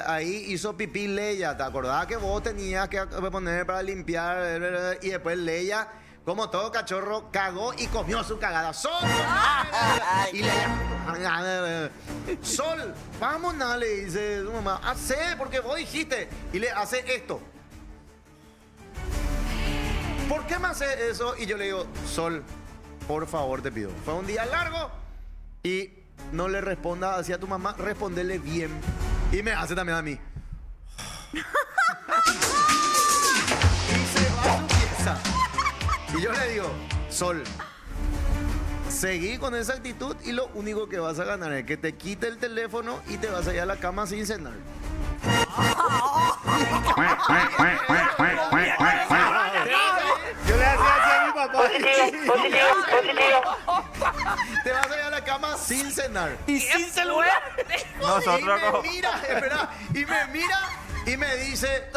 ahí hizo pipí Leia, ¿te acordabas que vos tenías que poner para limpiar? Y después Leia, como todo cachorro, cagó y comió su cagada. Sol, y Leia, Sol, vámonos, le dice su mamá, hacé porque vos dijiste. Y le hace esto. ¿Por qué me hace eso? Y yo le digo, Sol, por favor te pido. Fue un día largo y no le responda así a tu mamá, respondele bien. Y me hace también a mí. Y se va a su pieza. Y yo le digo, Sol, seguí con esa actitud y lo único que vas a ganar es que te quite el teléfono y te vas a ir a la cama sin cenar. Yo le hacía así a mi papá. Te vas a ir a la cama sin cenar. Y sin celular. Nosotros Y me mira, espera, y me dice,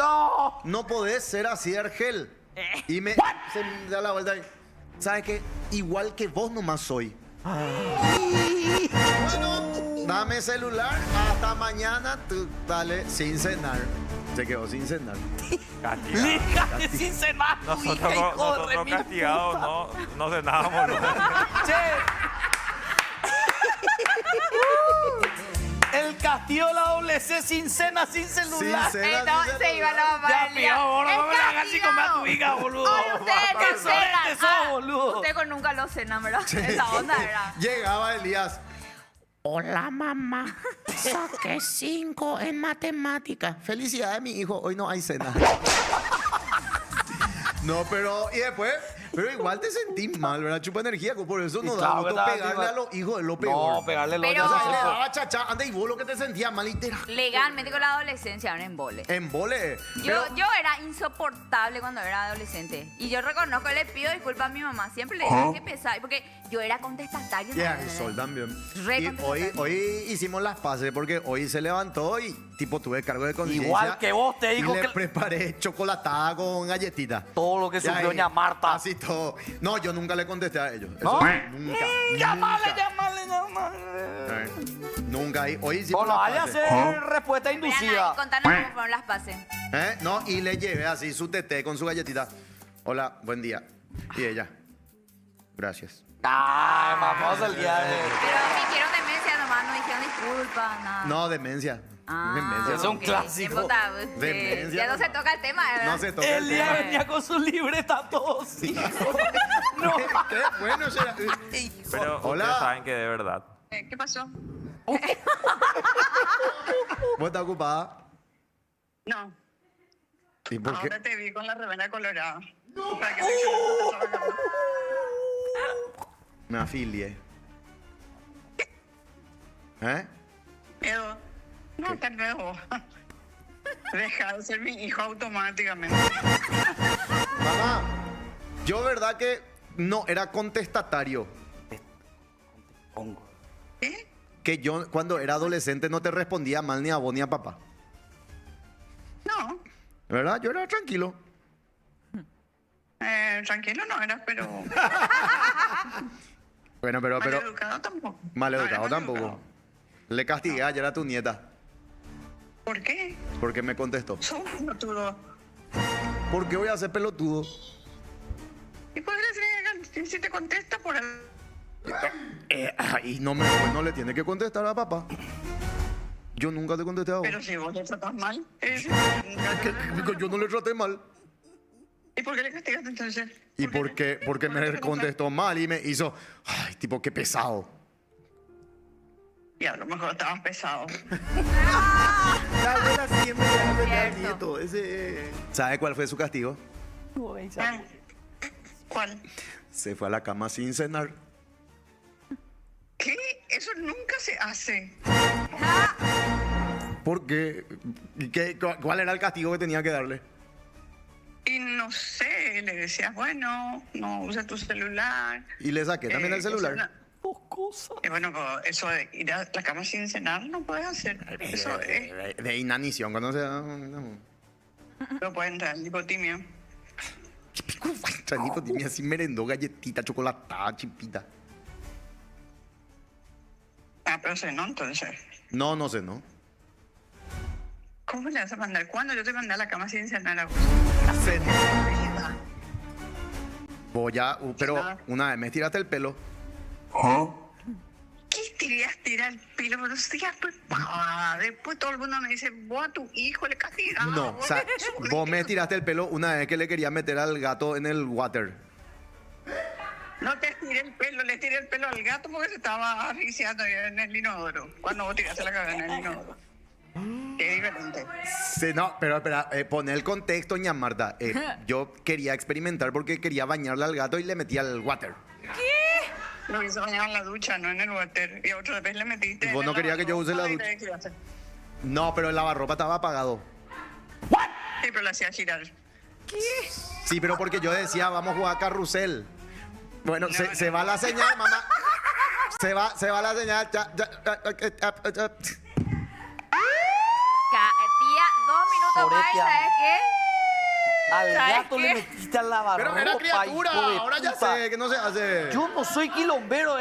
no podés ser así, Argel. Y se me da la vuelta y, ¿sabes qué? Igual que vos nomás soy. Bueno, dame celular, hasta mañana, tú dale sin cenar. Se quedó sin cenar. Castigado. Sin cenar. Nosotros castigados no cenábamos. Che. El castigo de la doble C sin cena, sin celular. Sin cena, No, sin se iba la mamá Ya, del día. pío, boludo, no me la hagas ¡Es así comer a tu castigo! hija, boludo. Ay, ustedes no Qué sorete cenan. sos, boludo. Ustedes con nunca lo cenan, ¿verdad? Esa onda era. Llegaba Elías. Hola, mamá. Saqué 5 en matemáticas. Felicidades, mi hijo. Hoy no hay cena. No, pero... Y después Pero igual te sentís mal, ¿verdad? Chupa energía, por eso no Y da claro gusto que da, pegarle tío. a los hijos de lo peor. No, pegarle Pero- O sea, le daba chacha, anda y vos lo que te sentías mal literal. Legalmente con la adolescencia era un embole. En vole. Yo era insoportable cuando era adolescente. Y yo reconozco, le pido disculpas a mi mamá. Siempre le digo que pesar. Porque yo era contestatario. Ya, ¿no? el sol también. Re Y contestatario. hoy hicimos las paces porque hoy se levantó y tipo tuve cargo de conciencia. Igual que vos te digo y le que... preparé chocolatada con galletita. Todo lo que Ya, sufrió y doña Marta. Así todo. No, yo nunca le contesté a ellos. ¿No? Eso, nunca. Llámale. Nunca. Y hoy hicimos Bueno, las vaya a paces. ser respuesta Vean ahí, inducida. contanos cómo fueron las pases. No, y le llevé así su teté con su galletita. Hola, buen día. Y ella, gracias. Ay, vamos el día de... Pero fingieron demencia nomás, no dijeron disculpas, nada. No, demencia. Demencia. Es un ok. clásico. Puta, Demencia, ya no se toca el tema, ¿verdad? No se toca el El día tema. venía con su libreta todo así. No. Qué bueno será. Pero Hola. ustedes saben que de verdad. ¿Qué pasó? ¿Vos estás ocupada? No, ¿Y por qué? ahora te vi con la remera colorada. Para que Me afilié. ¿Eh? Edo, no, tal vez vos. Deja de ser mi hijo automáticamente. Mamá, yo verdad que no era contestatario. ¿Qué? Que yo cuando era adolescente no te respondía mal ni a vos ni a papá. No, ¿Verdad? Yo era tranquilo. tranquilo no eras, pero Bueno, pero maleducado tampoco. maleducado No era tampoco. maleducado. Le castigué ayer a tu nieta ¿Por qué? porque me contestó. Sos un pelotudo. ¿Por qué voy a ser pelotudo? ¿Y puedes decir si te contesta por el... Y no le tiene que contestar a papá. Yo nunca te contesté a vos. Pero si vos le tratas mal. Yo no le traté mal. ¿Y por qué le castigaste entonces? ¿Y por qué? Porque me contestó mal y me hizo... Ay, tipo, qué pesado. Y a lo mejor estabas pesado. La abuela siempre le hace al Cierto. nieto. Ese... ¿Sabe cuál fue su castigo? Ah, ¿Cuál? Se fue a la cama sin cenar. ¿Qué? Eso nunca se hace. ¿Por qué? ¿Cuál era el castigo que tenía que darle? Y no sé, le decías, bueno, no usa tu celular. Y le saqué también el celular. Y bueno, eso de ir a la cama sin cenar no puedes hacer. Eso es. De inanición, cuando se... No puede entrar en lipotimia. Chanito tenía así merendó, galletita, chocolatada, chipita. Ah, pero cenó entonces. No, no sé, ¿no? ¿Cómo le vas a mandar? ¿Cuándo yo te mandé a la cama sin cenar a vos? Voy a... pero una vez me tiraste el pelo. ¿Qué tirar el pelo? Pero sí, pues, después todo el mundo me dice, vos a tu hijo le castigás. No, o sea, vos me tiraste el pelo una vez que le quería meter al gato en el water. No te tiré el pelo, le tiré el pelo al gato porque se estaba asfixiando en el inodoro. Cuando vos tiraste la cabeza en el inodoro. Qué diferente. Sí, no, pero espera, pon el contexto, doña Marta. Yo quería experimentar porque quería bañarle al gato y le metí al water. Lo hizo bañar en la ducha, no en el water. Y otra vez le metiste. ¿Vos no querías que yo use la ducha? No, pero el lavarropa estaba apagado. Sí, pero lo hacía girar. Sí, pero porque yo decía, vamos a jugar carrusel. Bueno, se va la señal, mamá. Se va la señal. Tía, 2 minutos más y Soretia. ¿sabes qué? Al ¿Sabes gato qué? le metiste al lavarropa. Pero era criatura, hijo de ahora ya puta. sé que no se hace. Yo no soy quilombero,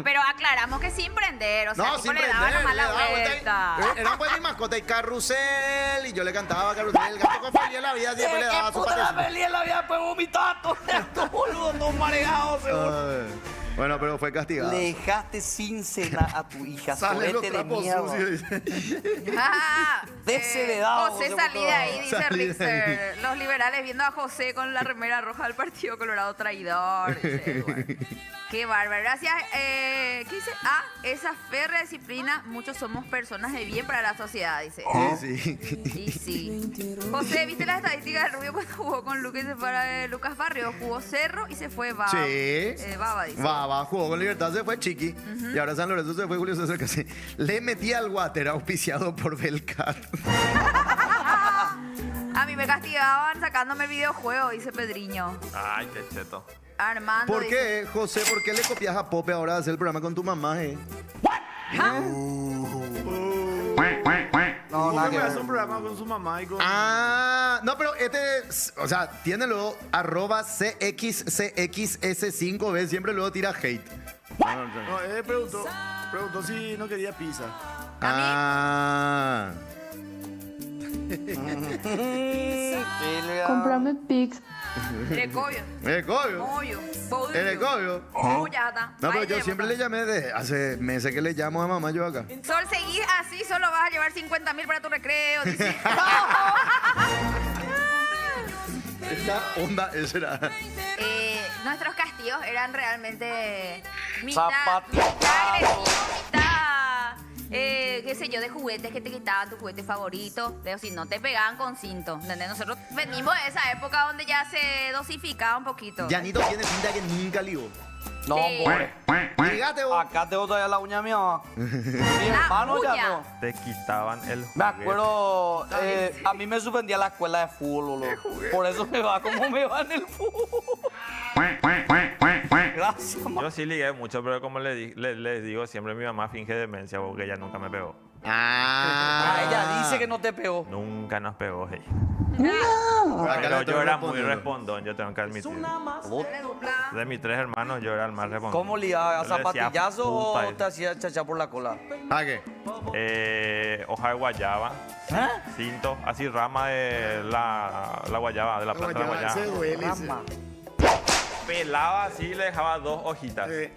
Pero aclaramos que sin prender, o sea, No, tipo sin le daba prender, nomás le la daba vuelta. Era pues mi mascota y carrusel. Y yo le cantaba carrusel. El gato con feliz en la vida siempre le daba su puta la patecito. feliz en la vida, pues vomitar todo esto, boludo, todo mareado, seguro. Bueno, pero fue castigada. Le dejaste sin cena a tu hija. Sale los Sorete de trapos mierda. sucios. Desheredado. José, José, salí de ahí, dice Salí de Rixer. Los liberales viendo a José con la remera roja del Partido Colorado traidor. Dice, bueno. Qué bárbaro. Gracias. ¿Qué dice? Ah, esa férrea disciplina. Muchos somos personas de bien para la sociedad, dice. Sí. Y sí. José, ¿viste las estadísticas del Rubio cuando jugó con Lucas y se fue a Lucas Barrio? Jugó Cerro y se fue Baba. Sí. Baba, dice. Baba jugó con Libertad, se fue Chiqui. Y ahora San Lorenzo se fue Julio César Casi. Le metí al water auspiciado por Belcar. A mí me castigaban sacándome videojuegos, dice Pedriño. Ay, qué cheto. Armando ¿Por dice, qué, José? ¿Por qué le copias a Pope ahora a hacer el programa con tu mamá, No, nada que Porque ver. hace un programa con su mamá y con... Ah, no, pero o sea, tiene luego @CXCXS5B, siempre luego tira hate. No, él preguntó si no quería pizza. Ah. Cómprame Pix. Recobio. Mollo. Erecobio. Bollata. No, pero Vaya, yo siempre botón. le llamé hace meses que le llamo a mamá yo acá. Sol, seguís así, solo vas a llevar 50.000 para tu recreo, dice. Esa onda, esa era. Nuestros castigos eran realmente mitad Zapatito. agresivo, mitad, qué sé yo, de juguetes que te quitaban tu juguete favorito, pero si no te pegaban con cinto, ¿entendés? Nosotros venimos de esa época donde ya se dosificaba un poquito. Yanito tiene pinta que nunca ligó. No, Sí. pobre. Fíjate vos. Acá tengo todavía la uña mía. Mi La hermano ya uña. no. Te quitaban el Me juguete. acuerdo, a mí me suspendía la escuela de fútbol, loco. Por eso me va como me va en el fútbol. Gracias, Yo sí ligué mucho, pero como les digo, siempre mi mamá finge demencia porque ella nunca me pegó. Ah, ella dice que no te pegó. Nunca nos pegó, hey. Acá Pero le estoy yo era muy respondiendo. respondón, yo tengo que admitir. De mis 3 hermanos, yo era el más respondón. ¿Cómo ligaba? ¿A Yo le decía zapatillazo o puta, te hacía chachar por la cola? ¿A qué? hoja de guayaba, cinto, así rama de la guayaba, de la planta de la Guayaba, ese guayaba. duele. ese. Rama. Pelaba así y le dejaba 2 hojitas. Y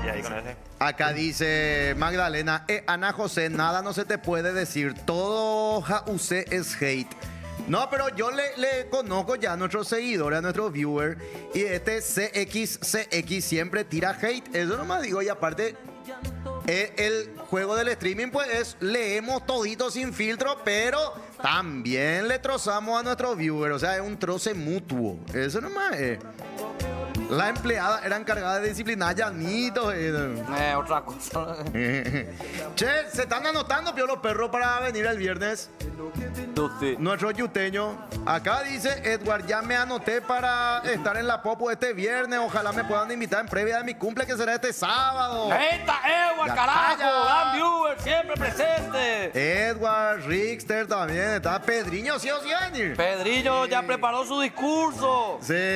ahí con ese. Acá dice Magdalena, Ana José, nada no se te puede decir, todo usted es hate. No, pero yo le conozco ya a nuestros seguidores, a nuestros viewers, y este CXCX siempre tira hate, eso nomás digo, y aparte, el juego del streaming pues es, leemos todito sin filtro, pero también le trozamos a nuestros viewers, o sea, es un troce mutuo, eso nomás es. La empleada era encargada de disciplinar a Yanito. Otra cosa. Che, se están anotando, pio, los perros para venir el viernes. Nuestro yuteño. Acá dice Edward, ya me anoté para estar en la Popo este viernes. Ojalá me puedan invitar en previa de mi cumple, que será este sábado. ¡Esta Edward, Ya carajo! calla. ¡Gran viewer! ¡Siempre presente! Edward, Rickster también. Está Pedriño, sí o sí, venir. Pedrillo ya preparó su discurso. Sí.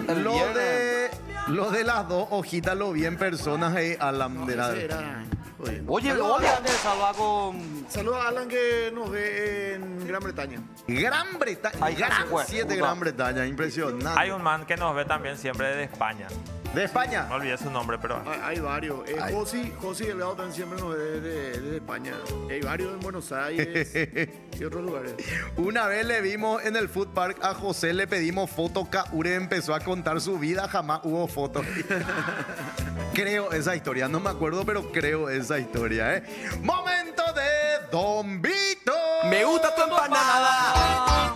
El viernes. Lo de las 2 hojitas lo vi en personas ahí a la de la- Ese era jodido. Oye, Saludos hoy antes de salvar con... Saludos a Alan que nos ve en Gran Bretaña. Gran Bretaña. Ahí Gran casi fue. 7 Gran Bretaña, impresionante. Hay un man que nos ve también siempre de España. De España. No olvidé su nombre, pero... Hay varios. Ay. Josi Delgado también siempre nos ve desde España. Hay varios en Buenos Aires y otros lugares. Una vez le vimos en el food park a José, le pedimos foto, Kaure empezó a contar su vida, jamás hubo fotos. Creo esa historia, no me acuerdo, pero creo esa historia, ¿eh? Momento de Don Vito. ¡Me gusta tu empanada!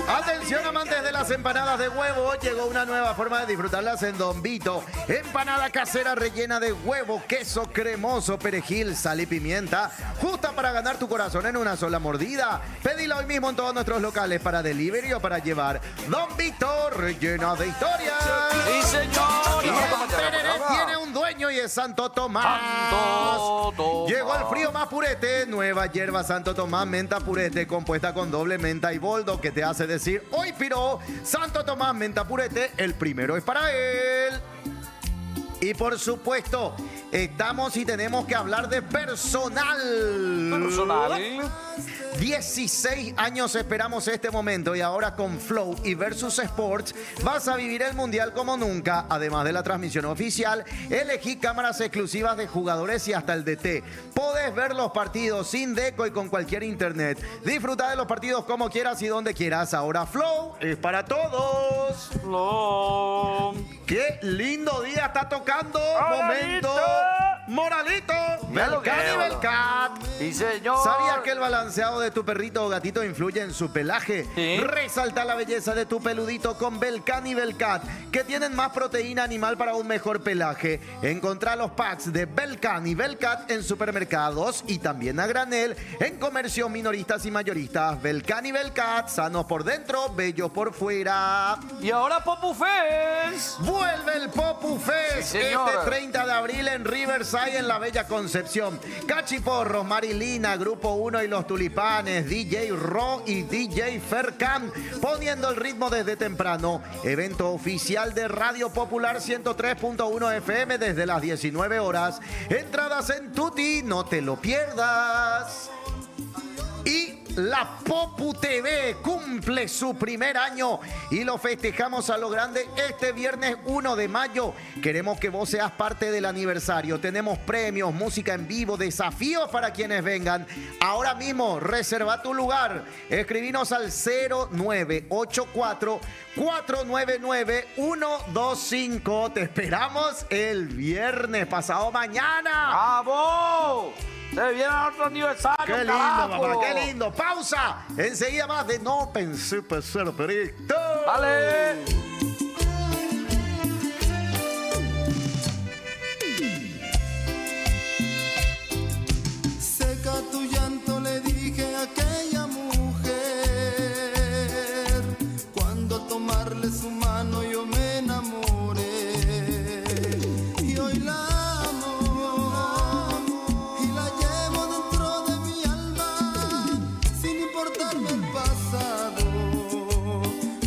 Atención, amantes de las empanadas de huevo, llegó una nueva forma de disfrutarlas en Don Vito. Empanada casera rellena de huevo, queso cremoso, perejil, sal y pimienta, justa para ganar tu corazón en una sola mordida. Pedila hoy mismo en todos nuestros locales para delivery o para llevar. Don Vito, rellena de historias. ¡Sí, señor! Y el tereré tiene un dueño y es Santo Tomás. Santo Tomás. Llegó el frío más purete, nueva hierba Santo Tomás, menta purete, compuesta con doble menta y boldo, que te hace decir, hoy piró, Santo Tomás, menta purete, el primero es para él. Y por supuesto, estamos y tenemos que hablar de personal. Personal. 16 años esperamos este momento y ahora con Flow y Versus Sports vas a vivir el Mundial como nunca. Además de la transmisión oficial, elegí cámaras exclusivas de jugadores y hasta el DT. Podés ver los partidos sin deco y con cualquier internet. Disfruta de los partidos como quieras y donde quieras. Ahora Flow es para todos. Flow. ¡Qué lindo día está tocando! ¡Moralito! ¡Momento! ¡Moralito! Belcat y Belcat. Sí, señor. ¿Sabías que el balanceado de tu perrito o gatito influye en su pelaje? Sí. Resalta la belleza de tu peludito con Belcan y Belcat, que tienen más proteína animal para un mejor pelaje. Encontrá los packs de Belcan y Belcat en supermercados y también a granel en comercios minoristas y mayoristas. Belcan y Belcat, sanos por dentro, bellos por fuera. Y ahora Popu Fest. Vuelve el Popu Fest Sí, señor. este 30 de abril en Riverside, en la Bella Concepción. Cachiporros, Marilina, Grupo 1 y los Tulipanes, DJ Ro y DJ Fercan, poniendo el ritmo desde temprano. Evento oficial de Radio Popular 103.1 FM desde las 19 horas. Entradas en Tuti, no te lo pierdas. Y la Popu TV cumple su primer año y lo festejamos a lo grande este viernes 1 de mayo. Queremos que vos seas parte del aniversario. Tenemos premios, música en vivo, desafíos para quienes vengan. Ahora mismo, reserva tu lugar. Escribinos al 0984-499-125. Te esperamos el viernes pasado mañana. ¡Vamos! ¡Se viene otro aniversario! ¡Qué lindo, carajo! papá! ¡Qué lindo! ¡Pausa! Enseguida más de No Pensé Ser Perito. ¡Vale! Seca tu llanto, le dije a aquella mujer. Cuando tomarle su mano yo me enamoré. Y hoy la amo y la llevo dentro de mi alma, sin importarme el pasado.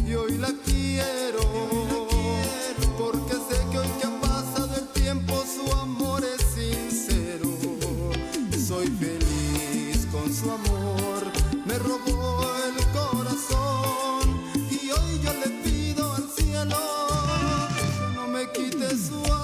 Y hoy la quiero, porque sé que hoy que ha pasado el tiempo su amor es sincero. Soy feliz con su amor, me robó el corazón y hoy yo le pido al cielo que no me quite su amor.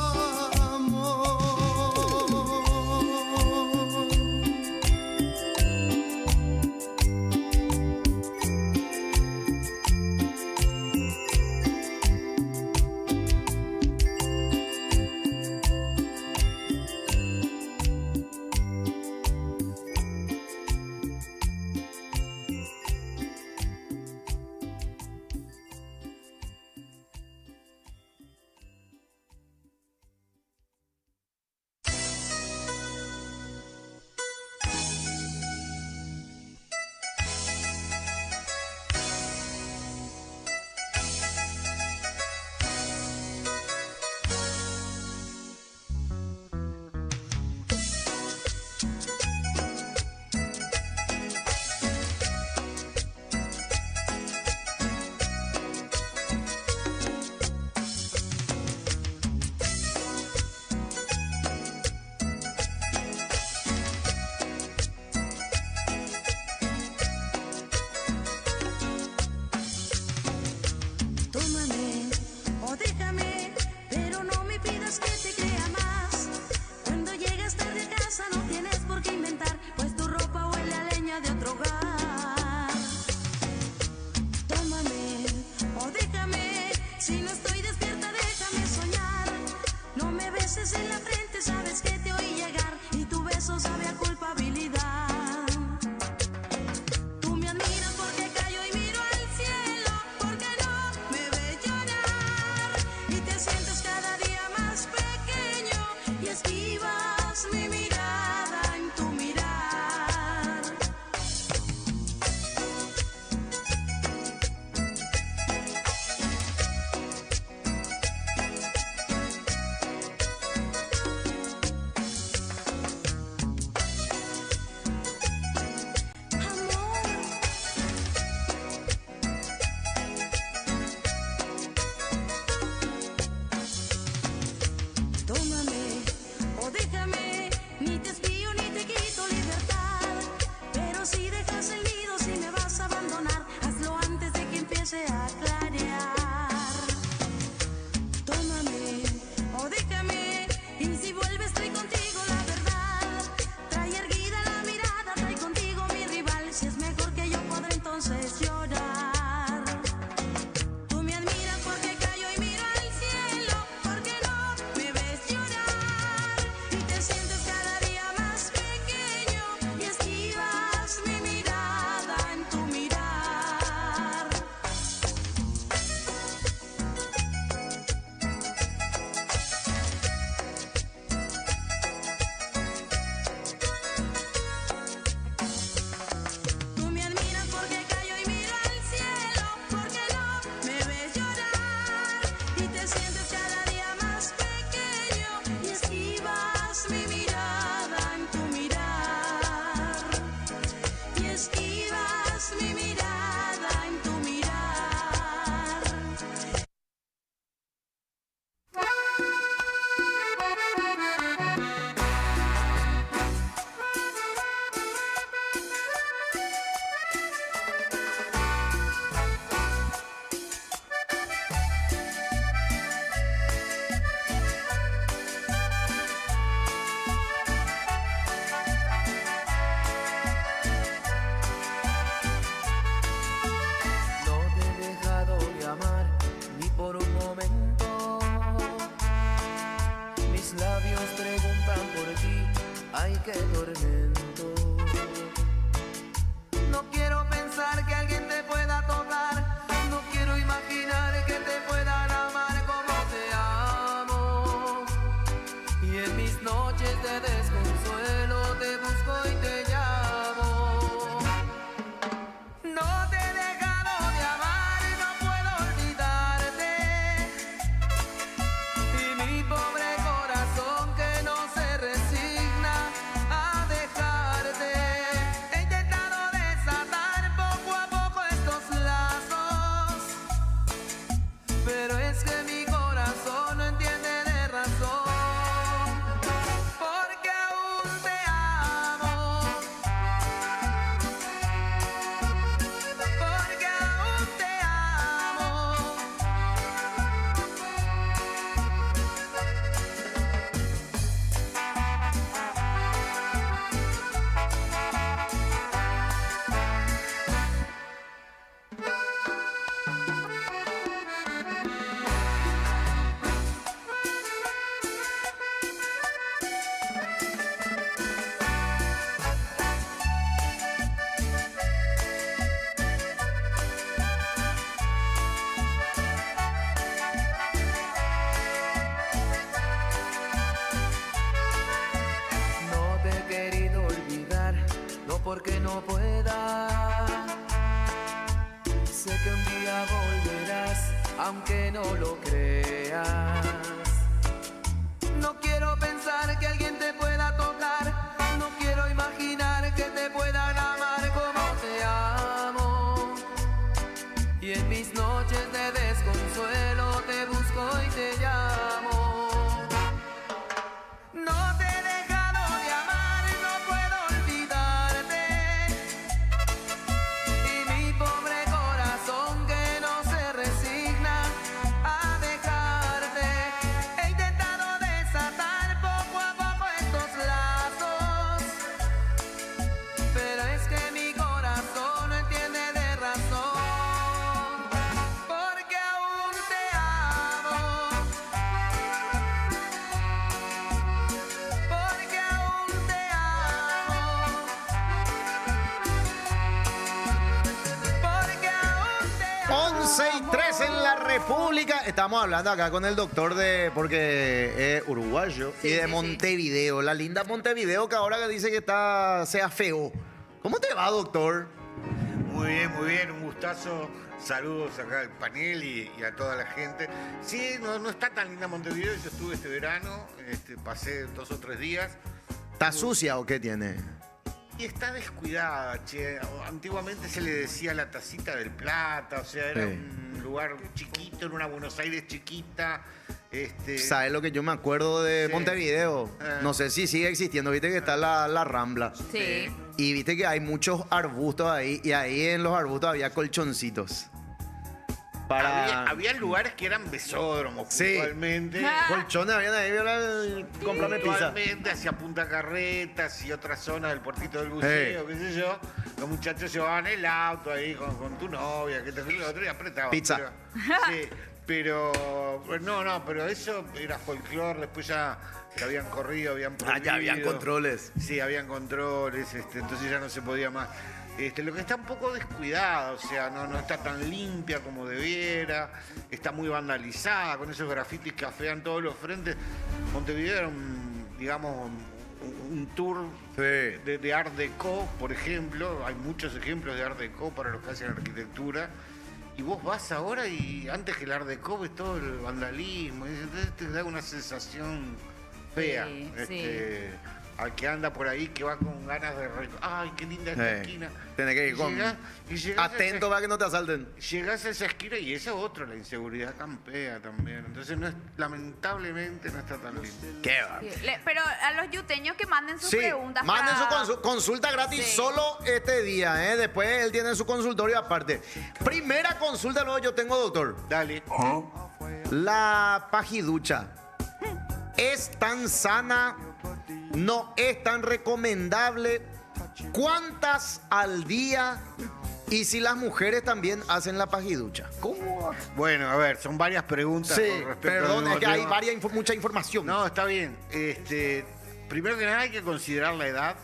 Tómame o déjame, pero no me pidas que te crea más. Cuando llegas tarde a casa no tienes por qué inventar, pues tu ropa huele a leña de otro hogar. Tómame o déjame, si no estoy despierta déjame soñar. No me beses en la frente, sabes que te oí llegar y tu beso sabe a culpabilidad. Tú me admiras porque callo y miro al cielo, porque no me ves llorar y te sientes cada día más pequeño y esquivas mi mirada en tu mirar. Amor, no pueda. Sé que un día volverás, aunque no lo creas. No quiero pensar que alguien te pueda tocar, no quiero imaginar que te puedan amar como te amo. Y en mis noches de desconsuelo te busco y te llamo. No te he dejado de amar, no puedo olvidarte. Y mi pobre corazón que no se resigna a dejarte. He intentado desatar poco a poco estos lazos, pero es que mi corazón no entiende de razón, porque aún te amo, porque aún te amo, porque aún te amo. 11:03 en la República. Estamos hablando acá con el doctor porque es uruguayo y de Montevideo. La linda Montevideo que ahora dice que se afeó. ¿Cómo te va, doctor? Muy bien, un gustazo. Saludos acá al panel y a toda la gente. Sí, no está tan linda Montevideo. Yo estuve este verano, pasé 2 o 3 días. ¿Está sucia o qué tiene? Y está descuidada, che. Antiguamente se le decía la Tacita del Plata, o sea, era un lugar chiquito, en una Buenos Aires chiquita. ¿Sabes lo que yo me acuerdo de Montevideo? No sé si sigue existiendo, viste que está la Rambla. Sí. Y viste que hay muchos arbustos ahí, y ahí en los arbustos había colchoncitos. Había lugares que eran besódromos, puntualmente. Colchones habían ahí, comprame pizza. Puntualmente hacia Punta Carretas y otras zonas del puertito del buceo, qué sé yo. Los muchachos llevaban el auto ahí con tu novia, que te fue el otro y apretaban. Pizza. Pero pero eso era folclore, después ya habían corrido, habían prohibido. Ya habían controles. Sí, habían controles, entonces ya no se podía más. Lo que está un poco descuidado, o sea, no está tan limpia como debiera, está muy vandalizada, con esos grafitis que afean todos los frentes. Montevideo era un tour de Art Deco, por ejemplo. Hay muchos ejemplos de Art Deco para los que hacen arquitectura. Y vos vas ahora y antes que el Art Deco ves todo el vandalismo. Entonces te da una sensación fea. Al que anda por ahí, que va con ganas de... ¡Ay, qué linda esta esquina! Tenés que ir atento para que no te asalten. Llegás a esa esquina y esa es otra, la inseguridad campea también. Entonces, lamentablemente, no está tan lindo. ¡Qué va! Pero a los yuteños que manden sus preguntas. Manden su consulta gratis solo este día, Después él tiene su consultorio aparte. Primera consulta, luego yo tengo, doctor. Dale. La pajiducha es tan sana, no es tan recomendable. ¿Cuántas al día? Y si las mujeres también hacen la pajiducha. ¿Cómo? Bueno, a ver, son varias preguntas. Sí, perdón, es que hay mucha información. No, está bien. Primero que nada hay que considerar la edad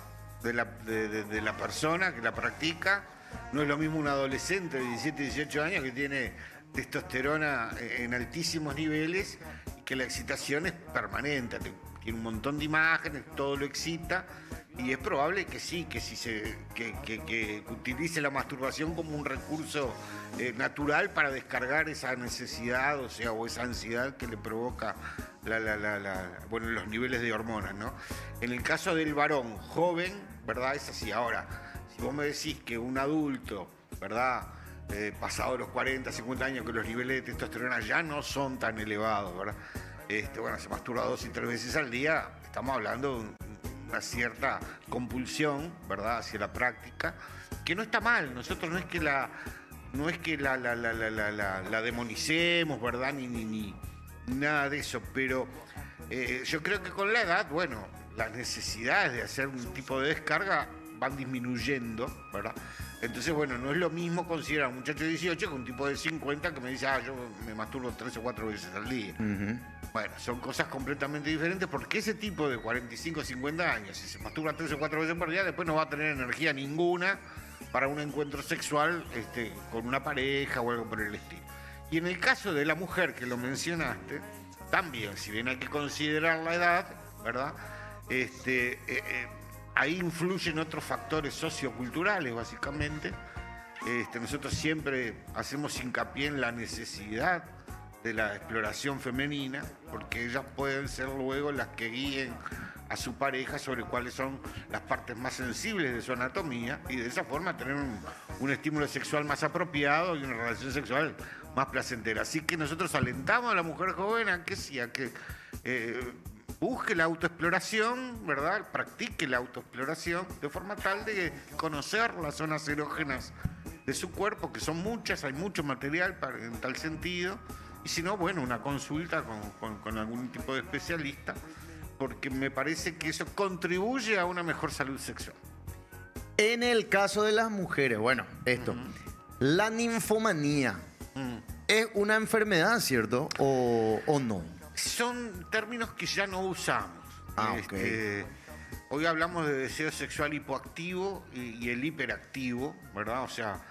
de la persona que la practica. No es lo mismo un adolescente de 17, 18 años que tiene testosterona en altísimos niveles y que la excitación es permanente. Tiene un montón de imágenes, todo lo excita y es probable que sí, que utilice la masturbación como un recurso natural para descargar esa necesidad, o esa ansiedad que le provoca los niveles de hormonas, ¿no? En el caso del varón joven, ¿verdad? Es así. Ahora, si vos me decís que un adulto, ¿verdad? Pasado los 40, 50 años, que los niveles de testosterona ya no son tan elevados, ¿verdad? Se masturba 2 y 3 veces al día, estamos hablando de una cierta compulsión, ¿verdad?, hacia la práctica, que no está mal. Nosotros no es que la demonicemos, ¿verdad?, ni nada de eso, pero yo creo que con la edad, las necesidades de hacer un tipo de descarga van disminuyendo, ¿verdad? Entonces, no es lo mismo considerar a un muchacho de 18 que un tipo de 50 que me dice, yo me masturbo 3 o 4 veces al día. Bueno, son cosas completamente diferentes porque ese tipo de 45 o 50 años, si se masturba 3 o 4 veces por día, después no va a tener energía ninguna para un encuentro sexual con una pareja o algo por el estilo. Y en el caso de la mujer que lo mencionaste, también, si bien hay que considerar la edad, ¿verdad? ahí influyen otros factores socioculturales, básicamente. Nosotros siempre hacemos hincapié en la necesidad de la exploración femenina, porque ellas pueden ser luego las que guíen a su pareja sobre cuáles son las partes más sensibles de su anatomía y de esa forma tener un estímulo sexual más apropiado y una relación sexual más placentera. Así que nosotros alentamos a la mujer joven a que sí, a que busque la autoexploración, ¿verdad? Practique la autoexploración de forma tal de conocer las zonas erógenas de su cuerpo, que son muchas, hay mucho material en tal sentido. Y si no, bueno, una consulta con algún tipo de especialista, porque me parece que eso contribuye a una mejor salud sexual. En el caso de las mujeres, bueno, la ninfomanía es una enfermedad, ¿cierto? ¿O no? Son términos que ya no usamos. Ok. Hoy hablamos de deseo sexual hipoactivo y el hiperactivo, ¿verdad? O sea,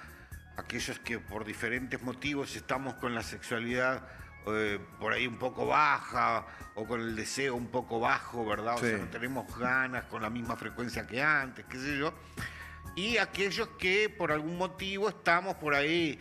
aquellos que por diferentes motivos estamos con la sexualidad por ahí un poco baja o con el deseo un poco bajo, ¿verdad? O sea, no tenemos ganas con la misma frecuencia que antes, qué sé yo. Y aquellos que por algún motivo estamos por ahí,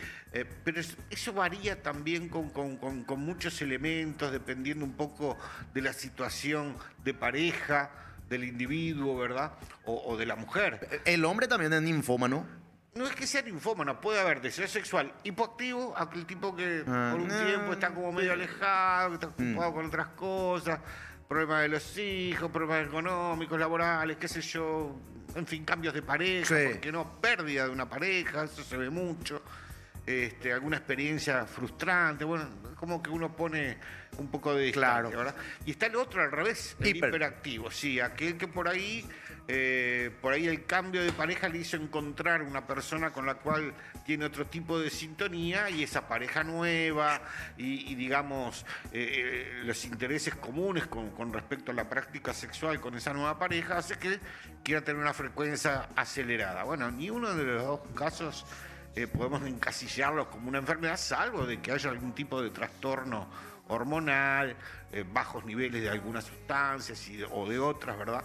pero eso varía también con muchos elementos, dependiendo un poco de la situación de pareja, del individuo, ¿verdad? O de la mujer. El hombre también es ninfómano. No es que sea ninfómano, puede haber deseo sexual hipoactivo, aquel tipo que por un tiempo está como medio alejado, está ocupado con otras cosas, problemas de los hijos, problemas económicos, laborales, qué sé yo, en fin, cambios de pareja, porque no, pérdida de una pareja, eso se ve mucho, alguna experiencia frustrante, bueno, como que uno pone un poco de distancia, ¿verdad? Y está el otro al revés, el hiperactivo, sí, aquel que por ahí el cambio de pareja le hizo encontrar una persona con la cual tiene otro tipo de sintonía y esa pareja nueva y digamos, los intereses comunes con respecto a la práctica sexual con esa nueva pareja hace que quiera tener una frecuencia acelerada. Bueno, ni uno de los dos casos podemos encasillarlos como una enfermedad, salvo de que haya algún tipo de trastorno hormonal, bajos niveles de algunas sustancias o de otras, ¿verdad?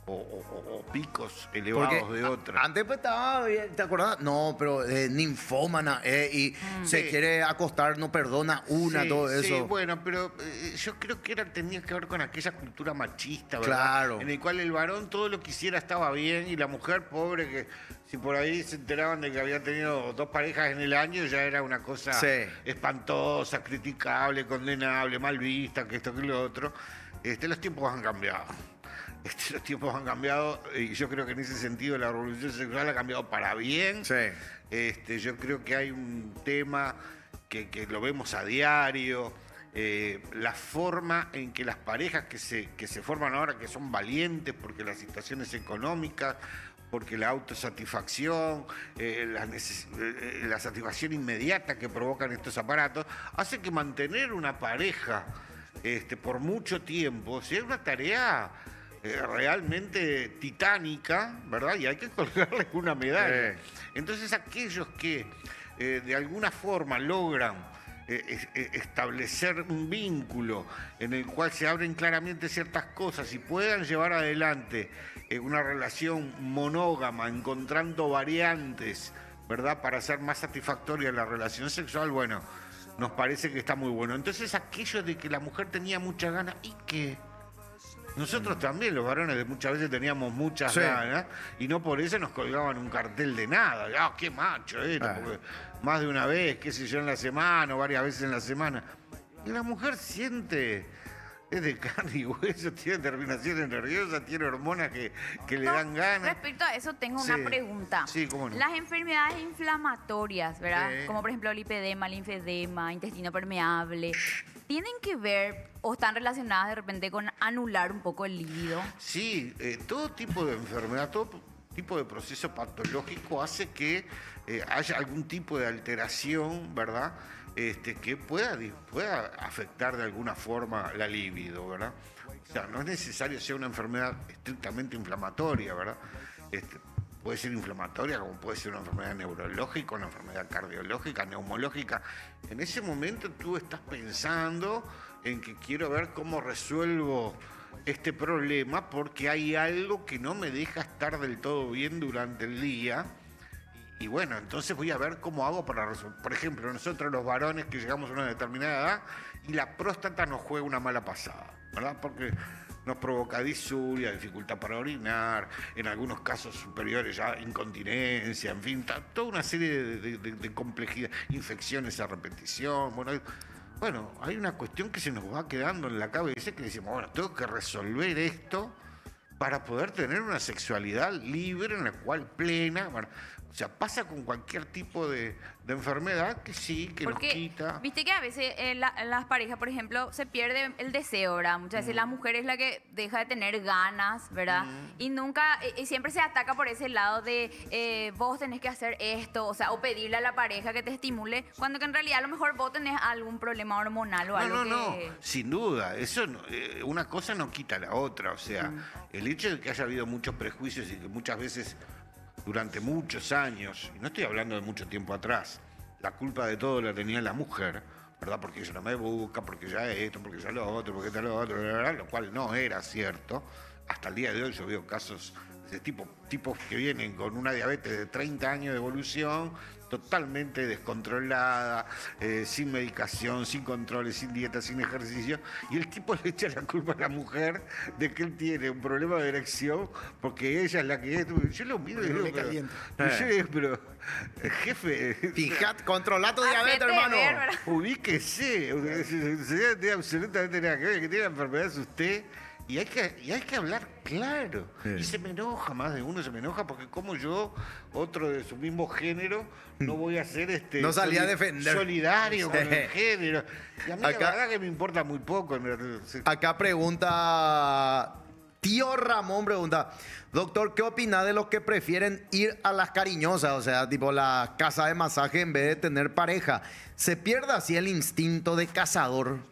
O picos elevados de otras. Antes pues estaba bien, ¿te acordás? No, pero ninfómana y se quiere acostar, no perdona todo eso. Sí, bueno, pero yo creo que tenía que ver con aquella cultura machista, ¿verdad? Claro. En el cual el varón todo lo que hiciera estaba bien y la mujer pobre que si por ahí se enteraban de que había tenido 2 parejas en el año ya era una cosa espantosa, criticable, condenable, mal vista, que esto que lo otro. Los tiempos han cambiado. Los tiempos han cambiado y yo creo que en ese sentido la revolución sexual ha cambiado para bien. Yo creo que hay un tema que lo vemos a diario, la forma en que las parejas que se forman ahora, que son valientes porque las situaciones económicas, porque la autosatisfacción, la satisfacción inmediata que provocan estos aparatos, hace que mantener una pareja por mucho tiempo sea una tarea realmente titánica, ¿verdad? Y hay que colgarle una medalla. Entonces aquellos que de alguna forma logran establecer un vínculo en el cual se abren claramente ciertas cosas y puedan llevar adelante una relación monógama, encontrando variantes, ¿verdad? Para hacer más satisfactoria la relación sexual, bueno, nos parece que está muy bueno. Entonces aquello de que la mujer tenía muchas ganas y que nosotros también, los varones, muchas veces teníamos muchas ganas y no por eso nos colgaban un cartel de nada. ¡Ah, qué macho porque más de una vez, qué sé yo, en la semana o varias veces en la semana. Y la mujer siente, es de carne y hueso, tiene terminaciones nerviosas, tiene hormonas que le dan ganas. Respecto a eso tengo una pregunta. Sí, cómo no. Las enfermedades inflamatorias, ¿verdad? Como por ejemplo el lipedema, linfedema, intestino permeable, ¿tienen que ver o están relacionadas de repente con anular un poco el líbido? Sí, todo tipo de enfermedad, todo tipo de proceso patológico hace que haya algún tipo de alteración, ¿verdad? Que pueda afectar de alguna forma la libido, ¿verdad? O sea, no es necesario ser una enfermedad estrictamente inflamatoria, ¿verdad? Puede ser inflamatoria, como puede ser una enfermedad neurológica, una enfermedad cardiológica, neumológica. En ese momento tú estás pensando en que quiero ver cómo resuelvo este problema porque hay algo que no me deja estar del todo bien durante el día. Y bueno, entonces voy a ver cómo hago para resolver. Por ejemplo, nosotros los varones que llegamos a una determinada edad y la próstata nos juega una mala pasada, ¿verdad? Porque nos provoca disuria, dificultad para orinar, en algunos casos superiores ya incontinencia, en fin, toda una serie de complejidad, infecciones a repetición. Bueno, hay una cuestión que se nos va quedando en la cabeza que decimos, bueno, tengo que resolver esto para poder tener una sexualidad libre en la cual plena. Bueno, o sea, pasa con cualquier tipo de enfermedad que sí, que porque, nos quita. Viste que a veces las parejas, por ejemplo, se pierde el deseo, ¿verdad? Muchas veces la mujer es la que deja de tener ganas, ¿verdad? Y nunca, y siempre se ataca por ese lado de vos tenés que hacer esto, o sea, o pedirle a la pareja que te estimule, cuando que en realidad a lo mejor vos tenés algún problema hormonal o algo No, sin duda. Eso una cosa no quita la otra. O sea, el hecho de que haya habido muchos prejuicios y que muchas veces durante muchos años, y no estoy hablando de mucho tiempo atrás, la culpa de todo la tenía la mujer, ¿verdad? Porque ella no me busca, porque ya esto, porque ya lo otro, porque tal lo otro, ¿verdad? Lo cual no era cierto. Hasta el día de hoy yo veo casos de tipos que vienen con una diabetes de 30 años de evolución, totalmente descontrolada, sin medicación, sin controles, sin dieta, sin ejercicio, y el tipo le echa la culpa a la mujer de que él tiene un problema de erección porque ella es la que es. Yo lo miro y digo, pero jefe, fíjate, controla tu diabetes, hermano. Ubíquese, no tiene absolutamente nada que ver, que tiene la enfermedad es usted. Y hay que hablar claro. Y se me enoja, más de uno se me enoja, porque como yo, otro de su mismo género, no voy a ser no salía a defender. Solidario con el género. Y a mí la verdad que me importa muy poco. Acá pregunta, tío Ramón pregunta, doctor, ¿qué opina de los que prefieren ir a las cariñosas, o sea, tipo la casa de masaje en vez de tener pareja? ¿Se pierde así el instinto de cazador?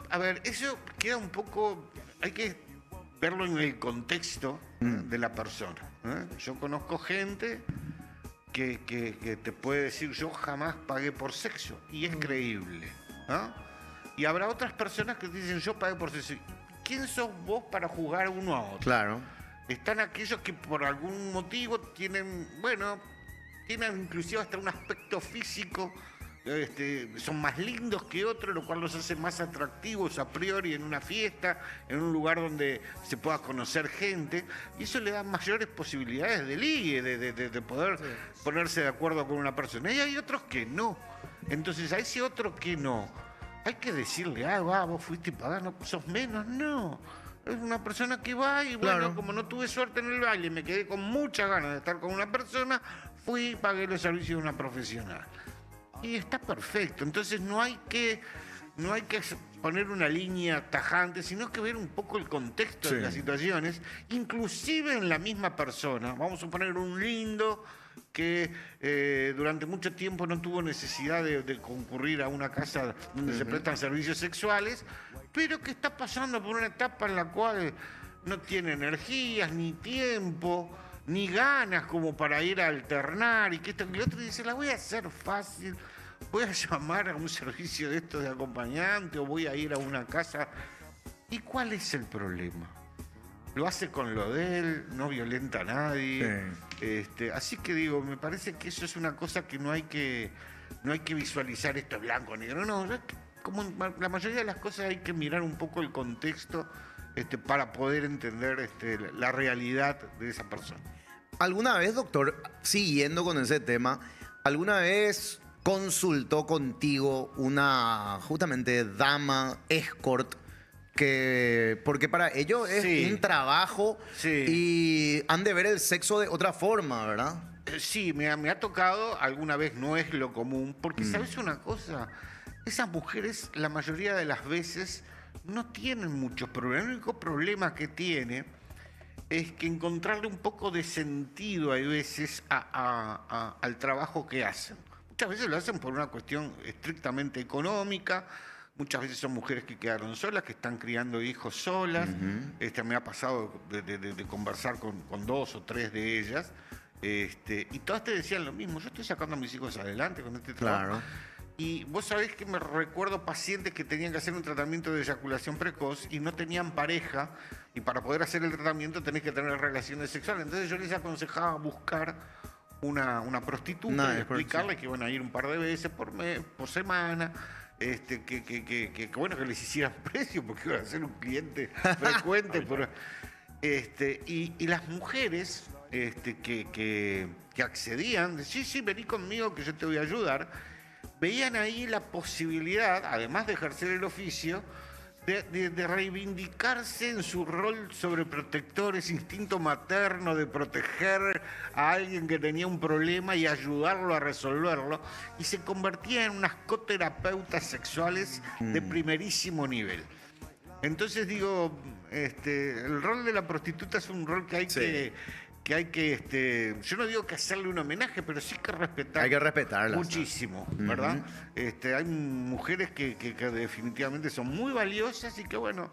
A ver, eso queda un poco, hay que verlo en el contexto de la persona. Yo conozco gente que te puede decir, yo jamás pagué por sexo, y es creíble. Y habrá otras personas que dicen, yo pagué por sexo. ¿Quién sos vos para juzgar uno a otro? Claro. Están aquellos que por algún motivo tienen inclusive hasta un aspecto físico, son más lindos que otros, lo cual los hace más atractivos a priori en una fiesta, en un lugar donde se pueda conocer gente, y eso le da mayores posibilidades de ligue, de poder ponerse de acuerdo con una persona. Y hay otros que no. Entonces, a ese otro que no, hay que decirle, vos fuiste pagando, sos menos. No. Es una persona que va y bueno, como no tuve suerte en el baile, me quedé con muchas ganas de estar con una persona, fui y pagué los servicios de una profesional. Y está perfecto. Entonces no hay que poner una línea tajante, sino que ver un poco el contexto de las situaciones, inclusive en la misma persona. Vamos a poner un lindo que durante mucho tiempo no tuvo necesidad de concurrir a una casa donde se prestan servicios sexuales, pero que está pasando por una etapa en la cual no tiene energías, ni tiempo, ni ganas como para ir a alternar, y que esto y lo otro, y dice, la voy a hacer fácil, voy a llamar a un servicio de estos de acompañante, o voy a ir a una casa. ¿Y cuál es el problema? Lo hace con lo de él, no violenta a nadie. Así que digo, me parece que eso es una cosa que no hay que visualizar esto blanco o negro. No, como la mayoría de las cosas hay que mirar un poco el contexto para poder entender la realidad de esa persona. ¿Alguna vez, doctor, siguiendo con ese tema, alguna vez consultó contigo una justamente dama escort? Porque para ellos es un trabajo y han de ver el sexo de otra forma, ¿verdad? Sí, me ha tocado, alguna vez no es lo común, porque ¿sabes una cosa? Esas mujeres la mayoría de las veces no tienen muchos problemas. El único problema que tiene es que encontrarle un poco de sentido hay veces al trabajo que hacen. Muchas veces lo hacen por una cuestión estrictamente económica. Muchas veces son mujeres que quedaron solas, que están criando hijos solas. Me ha pasado de conversar con 2 o 3 de ellas. Y todas te decían lo mismo. Yo estoy sacando a mis hijos adelante con este trabajo. Y vos sabés que me recuerdo pacientes que tenían que hacer un tratamiento de eyaculación precoz y no tenían pareja, y para poder hacer el tratamiento tenés que tener relaciones sexuales. Entonces yo les aconsejaba buscar una prostituta y explicarles que iban a ir un par de veces por semana, que bueno, que les hicieran precio porque iban a ser un cliente frecuente. Y las mujeres que accedían, de, sí, vení conmigo que yo te voy a ayudar, veían ahí la posibilidad, además de ejercer el oficio, de reivindicarse en su rol sobreprotector, ese instinto materno de proteger a alguien que tenía un problema y ayudarlo a resolverlo, y se convertían en unas coterapeutas sexuales de primerísimo nivel. Entonces digo, el rol de la prostituta es un rol que hay que yo no digo que hacerle un homenaje, pero sí que respetar. Hay que respetarla. Muchísimo, ¿verdad? Hay mujeres que definitivamente son muy valiosas y que, bueno,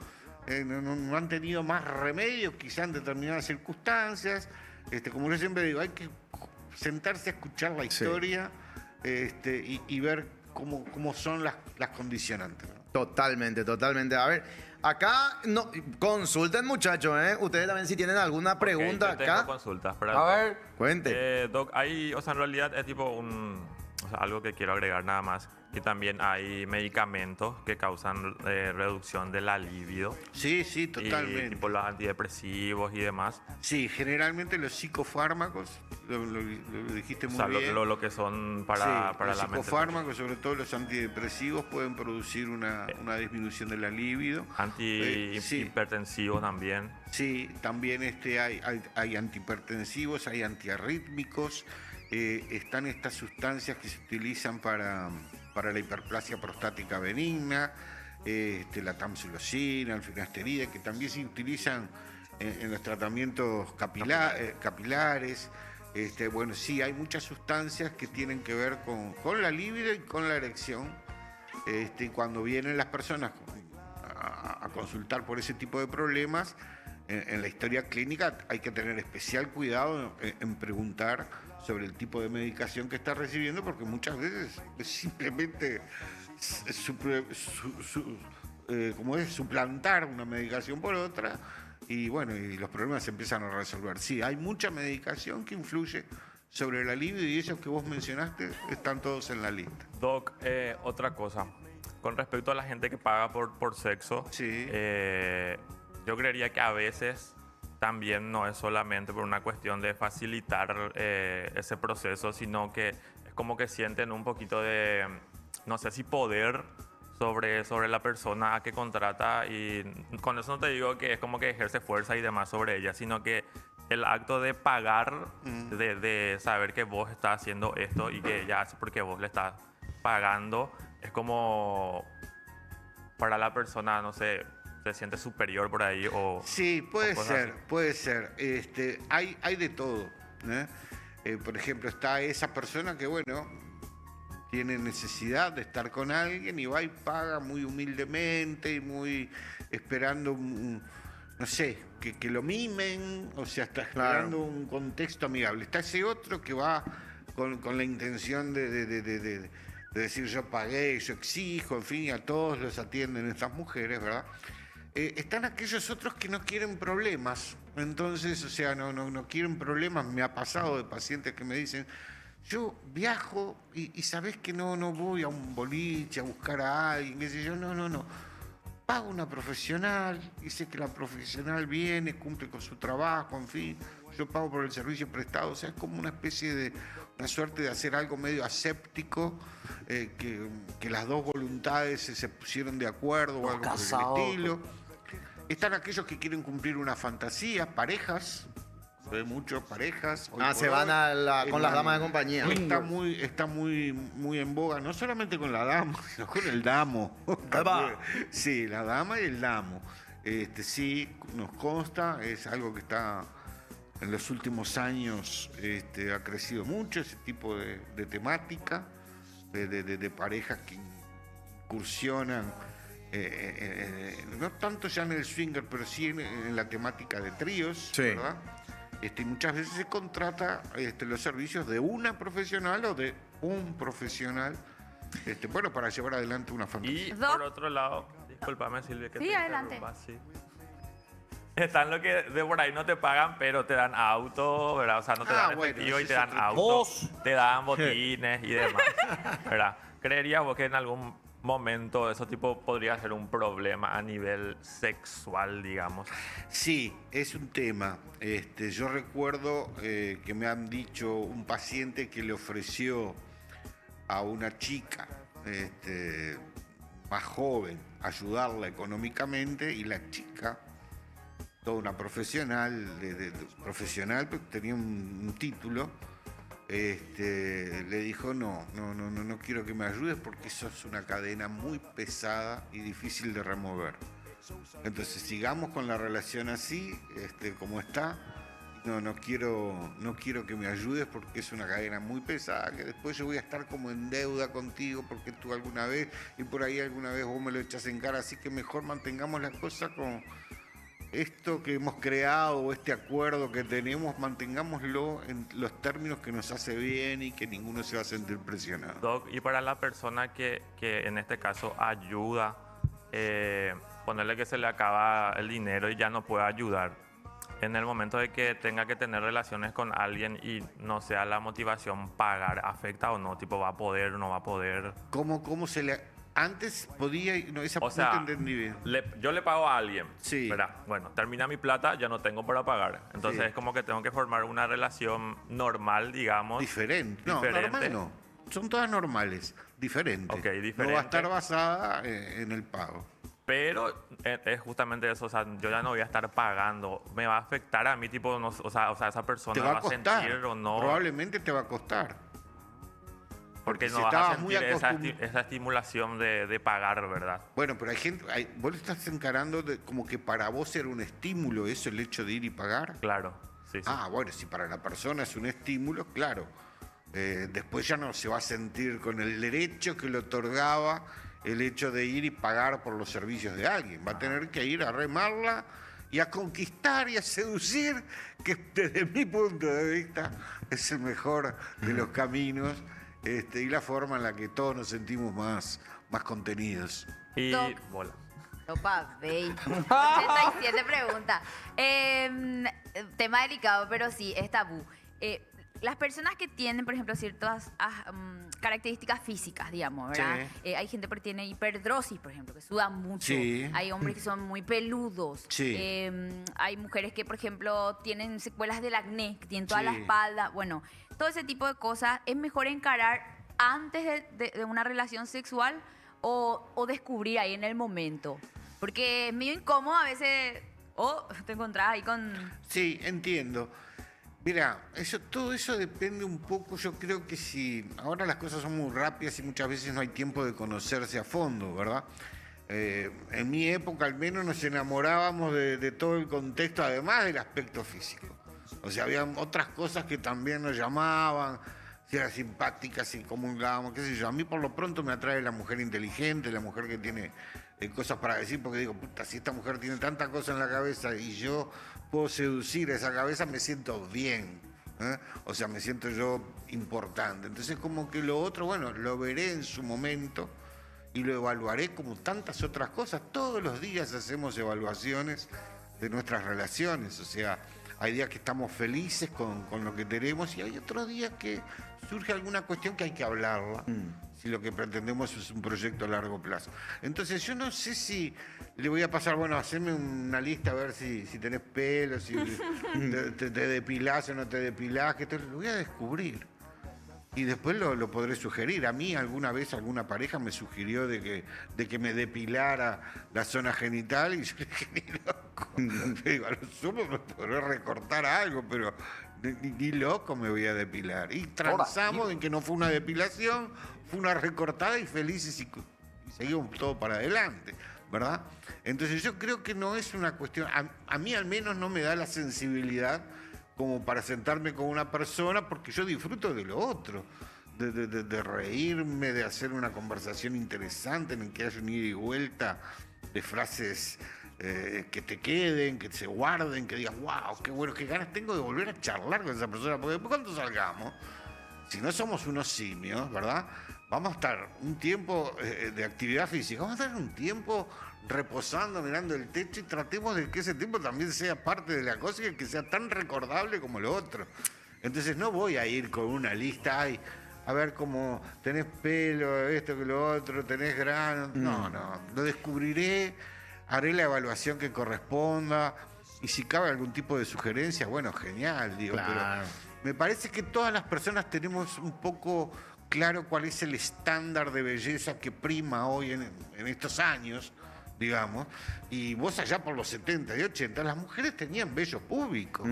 no han tenido más remedio, quizá en determinadas circunstancias. Como yo siempre digo, hay que sentarse a escuchar la historia y ver cómo son las condicionantes, ¿no? Totalmente. A ver, acá no, consulten, muchachos, ¿eh? Ustedes también si tienen alguna pregunta yo tengo acá. consultas. A ver, cuente. Doc, o sea, en realidad es tipo algo que quiero agregar nada más, que también hay medicamentos que causan reducción de la libido. Sí, totalmente. Y, tipo los antidepresivos y demás. Sí, generalmente los psicofármacos, lo dijiste muy bien. Lo que son para los la mente. Los psicofármacos, sobre todo los antidepresivos, pueden producir una disminución de la libido. Antihipertensivos también. Sí, también hay antihipertensivos, hay antiarrítmicos. Están estas sustancias que se utilizan para la hiperplasia prostática benigna, la tamsulosina, el finasterida, que también se utilizan en los tratamientos capilares. Bueno, sí, hay muchas sustancias que tienen que ver con la libido y con la erección. Y cuando vienen las personas a consultar por ese tipo de problemas, en la historia clínica hay que tener especial cuidado en preguntar sobre el tipo de medicación que está recibiendo, porque muchas veces es simplemente suplantar una medicación por otra, y bueno, y los problemas se empiezan a resolver. Sí, hay mucha medicación que influye sobre la libido, y esos que vos mencionaste están todos en la lista. Doc, otra cosa, con respecto a la gente que paga por sexo, yo creería que a veces también no es solamente por una cuestión de facilitar ese proceso, sino que es como que sienten un poquito de, no sé si poder sobre la persona a que contrata, y con eso no te digo que es como que ejerce fuerza y demás sobre ella, sino que el acto de pagar, de saber que vos estás haciendo esto y que ella hace porque vos le estás pagando, es como para la persona, no sé, se siente superior por ahí o... Sí, puede ser. Hay de todo, ¿eh? Por ejemplo, está esa persona que, bueno, tiene necesidad de estar con alguien y va y paga muy humildemente y muy esperando, no sé, que lo mimen, o sea, está esperando un contexto amigable. Está ese otro que va con la intención de decir yo pagué, yo exijo, en fin, a todos los atienden estas mujeres, ¿verdad? Están aquellos otros que no quieren problemas, entonces, o sea, no quieren problemas. Me ha pasado de pacientes que me dicen, yo viajo y sabés que no voy a un boliche a buscar a alguien, qué sé yo, no. Pago una profesional y sé que la profesional viene, cumple con su trabajo, en fin, yo pago por el servicio prestado, o sea, es como una especie de, una suerte de hacer algo medio aséptico, que las dos voluntades se pusieron de acuerdo o algo por el estilo. Están aquellos que quieren cumplir una fantasía, parejas, se ve mucho parejas. Se van con las damas de compañía. Está muy en boga, no solamente con la dama, sino con el damo. Sí, la dama y el damo. Sí, nos consta, es algo que está en los últimos años, ha crecido mucho ese tipo de temática, de parejas que incursionan, no tanto ya en el swinger, pero sí en la temática de tríos, ¿verdad? Y muchas veces se contrata los servicios de una profesional o de un profesional Bueno, para llevar adelante una fantasía. Y por otro lado, discúlpame Silvia que Sí, te adelante. interrumpa, sí. Están los que de por ahí no te pagan, pero te dan auto, ¿verdad? O sea, no te dan bueno, efectivo y ese te es dan otro auto, Vos. te dan botines y demás, ¿verdad? ¿Creerías vos que en algún momento eso tipo podría ser un problema a nivel sexual, digamos? Sí, es un tema. Yo recuerdo que me han dicho un paciente que le ofreció a una chica más joven ayudarla económicamente y la chica, toda una profesional, profesional, pero tenía un título, le dijo no quiero que me ayudes porque eso es una cadena muy pesada y difícil de remover. Entonces sigamos con la relación así, como está. No quiero que me ayudes porque es una cadena muy pesada, que después yo voy a estar como en deuda contigo porque tú alguna vez y por ahí alguna vez vos me lo echas en cara, así que mejor mantengamos las cosas con esto que hemos creado o este acuerdo que tenemos, mantengámoslo en los términos que nos hace bien y que ninguno se va a sentir presionado. Doc, y para la persona que en este caso ayuda, ponerle que se le acaba el dinero y ya no puede ayudar, en el momento de que tenga que tener relaciones con alguien y no sea la motivación pagar, ¿afecta o no? Tipo, ¿va a poder o no va a poder? ¿Cómo se le...? Antes podía... No, esa O sea, no te entendí bien. yo le pago a alguien, Sí. ¿verdad? Bueno, termina mi plata, ya no tengo para pagar. Entonces Sí. es como que tengo que formar una relación normal, digamos. Diferente. No, diferente. normal no. Son todas normales, diferentes. Ok, No va a diferente. estar basada en el pago. Pero es justamente eso, o sea, yo ya no voy a estar pagando. ¿Me va a afectar a mí, tipo, no, o sea, esa persona Te va a costar. sentir o no? Probablemente te va a costar. Porque si no vas a estabas muy sentir acostum- esa estimulación de pagar, ¿verdad? Bueno, pero hay gente, vos lo estás encarando como que para vos era un estímulo eso, el hecho de ir y pagar. Claro, sí, sí. Ah, bueno, si para la persona es un estímulo, claro. Después ya no se va a sentir con el derecho que le otorgaba el hecho de ir y pagar por los servicios de alguien. Va a tener que ir a remarla y a conquistar y a seducir, que desde mi punto de vista es el mejor de los caminos y la forma en la que todos nos sentimos más contenidos. Y Doc. bola. Opa, 87 preguntas. Tema delicado, pero sí, es tabú. Las personas que tienen, por ejemplo, ciertas características físicas, digamos, ¿verdad? Sí. Hay gente que tiene hiperdrosis, por ejemplo, que sudan mucho. Sí. Hay hombres que son muy peludos. Sí. Hay mujeres que, por ejemplo, tienen secuelas del acné, que tienen toda la Sí. espalda. Bueno, todo ese tipo de cosas es mejor encarar antes de una relación sexual o descubrir ahí en el momento. Porque es medio incómodo a veces. O te encontrás ahí con... Sí, entiendo. Mira, todo eso depende un poco. Yo creo que si ahora las cosas son muy rápidas y muchas veces no hay tiempo de conocerse a fondo, ¿verdad? En mi época al menos nos enamorábamos de todo el contexto, además del aspecto físico. O sea, había otras cosas que también nos llamaban, si era simpática, si comunicábamos, qué sé yo. A mí por lo pronto me atrae la mujer inteligente, la mujer que tiene cosas para decir, porque digo, puta, si esta mujer tiene tanta cosa en la cabeza y yo puedo seducir esa cabeza, me siento bien. O sea, me siento yo importante. Entonces como que lo otro, bueno, lo veré en su momento y lo evaluaré como tantas otras cosas. Todos los días hacemos evaluaciones de nuestras relaciones. O sea, hay días que estamos felices con lo que tenemos y hay otros días que surge alguna cuestión que hay que hablarla. Si lo que pretendemos es un proyecto a largo plazo. Entonces yo no sé si le voy a pasar, bueno, hacerme una lista a ver si tenés pelo, si te depilás o no te depilás, que lo voy a descubrir. Y después lo podré sugerir. A mí alguna vez alguna pareja me sugirió de que me depilara la zona genital y yo le dije, ni loco. Digo, a lo sumo me podré recortar algo, pero ni loco me voy a depilar. Y transamos en que no fue una depilación, fue una recortada y felices y seguimos todo para adelante, ¿verdad? Entonces yo creo que no es una cuestión, a mí al menos no me da la sensibilidad como para sentarme con una persona, porque yo disfruto de lo otro, de reírme, de hacer una conversación interesante en el que haya un ida y vuelta de frases que te queden, que se guarden, que digas, wow, qué bueno, qué ganas tengo de volver a charlar con esa persona, porque después cuando salgamos, si no somos unos simios, ¿verdad? vamos a estar un tiempo de actividad física, vamos a estar un tiempo reposando, mirando el techo y tratemos de que ese tiempo también sea parte de la cosa y que sea tan recordable como lo otro. Entonces no voy a ir con una lista, ay, a ver cómo tenés pelo, esto que lo otro, tenés granos. No, lo descubriré, haré la evaluación que corresponda y si cabe algún tipo de sugerencia, bueno, genial, digo. Claro. Pero me parece que todas las personas tenemos un poco claro cuál es el estándar de belleza que prima hoy en estos años, digamos. Y vos allá por los 70 y 80, las mujeres tenían vello público.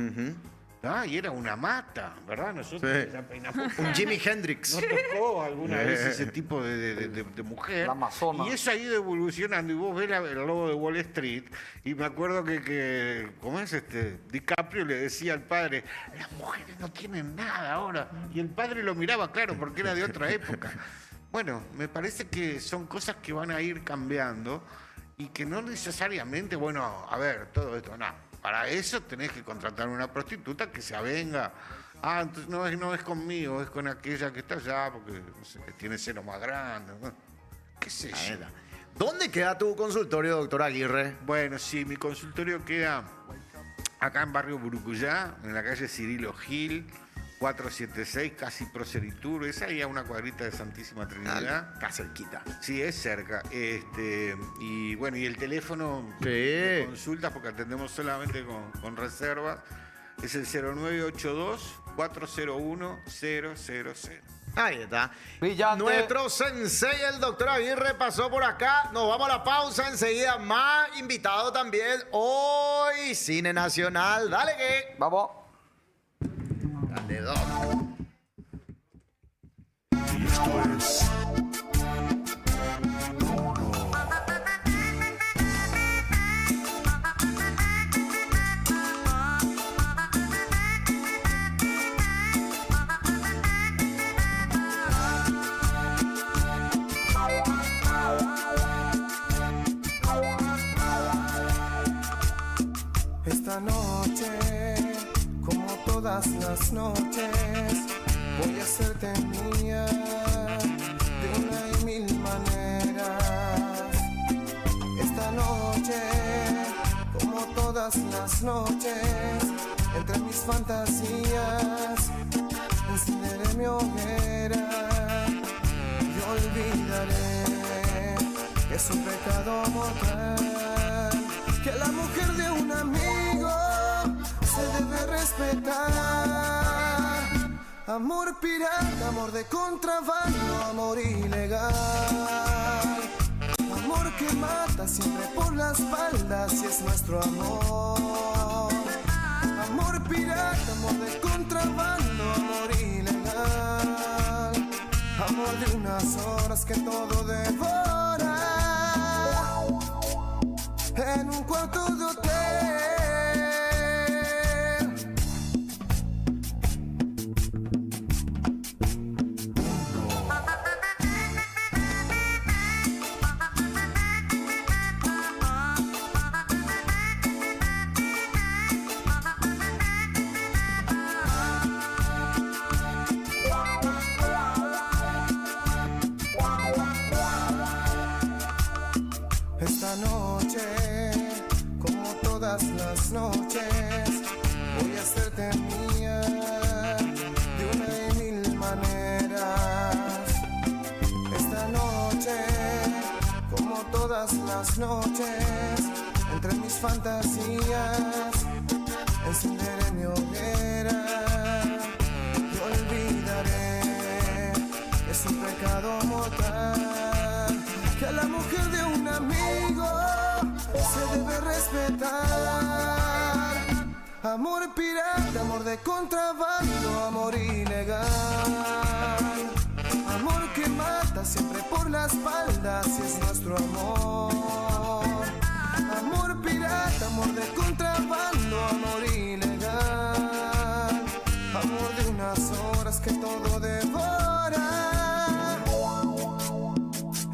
¿Ah? Y era una mata, ¿verdad? Nosotros ya peinamos. Un Jimi Hendrix. Nos tocó alguna vez ese tipo de mujer. La amazona. Y eso ha ido evolucionando. Y vos ves el logo de Wall Street. Y me acuerdo que ¿cómo es DiCaprio le decía al padre, las mujeres no tienen nada ahora. Y el padre lo miraba, claro, porque era de otra época. Bueno, me parece que son cosas que van a ir cambiando y que no necesariamente, bueno, a ver, todo esto, no. Para eso tenés que contratar una prostituta que se avenga. Ah, entonces no es conmigo, es con aquella que está allá, porque no sé, tiene seno más grande. ¿No? ¿Qué sé yo? ¿Dónde queda tu consultorio, doctor Aguirre? Bueno, sí, mi consultorio queda acá en Barrio Burucuyá, en la calle Cirilo Gil, 476, casi Proseritur. Es ahí a una cuadrita de Santísima Trinidad. Acá cerquita. Sí, es cerca. Y bueno, y el teléfono de consultas, porque atendemos solamente con reservas, es el 0982-401-000. Ahí está. Nuestro sensei, el doctor Aguirre, pasó por acá. Nos vamos a la pausa enseguida. Más invitado también hoy, Cine Nacional. Dale que. Vamos. Dale, Doc. Y esto es... Esta noche, como todas las noches, voy a hacerte mía de una y mil maneras. Esta noche, como todas las noches, entre mis fantasías, encenderé mi hoguera y olvidaré que es un pecado mortal, que la mujer de un amigo se debe respetar. Amor pirata, amor de contrabando, amor ilegal. Amor que mata siempre por la espalda, si es nuestro amor. Amor pirata, amor de contrabando, amor ilegal. Amor de unas horas que todo devora en un cuarto de hotel. Esta noche, como todas las noches, voy a hacerte mía de una y mil maneras. Esta noche, como todas las noches, entre mis fantasías, encenderé mi hoguera y olvidaré que es un pecado mortal, que a la mujer de un amigo se debe respetar. Amor pirata, amor de contrabando, amor ilegal. Amor que mata siempre por la espalda, si es nuestro amor. Amor pirata, amor de contrabando, amor ilegal. Amor de unas horas que todo devora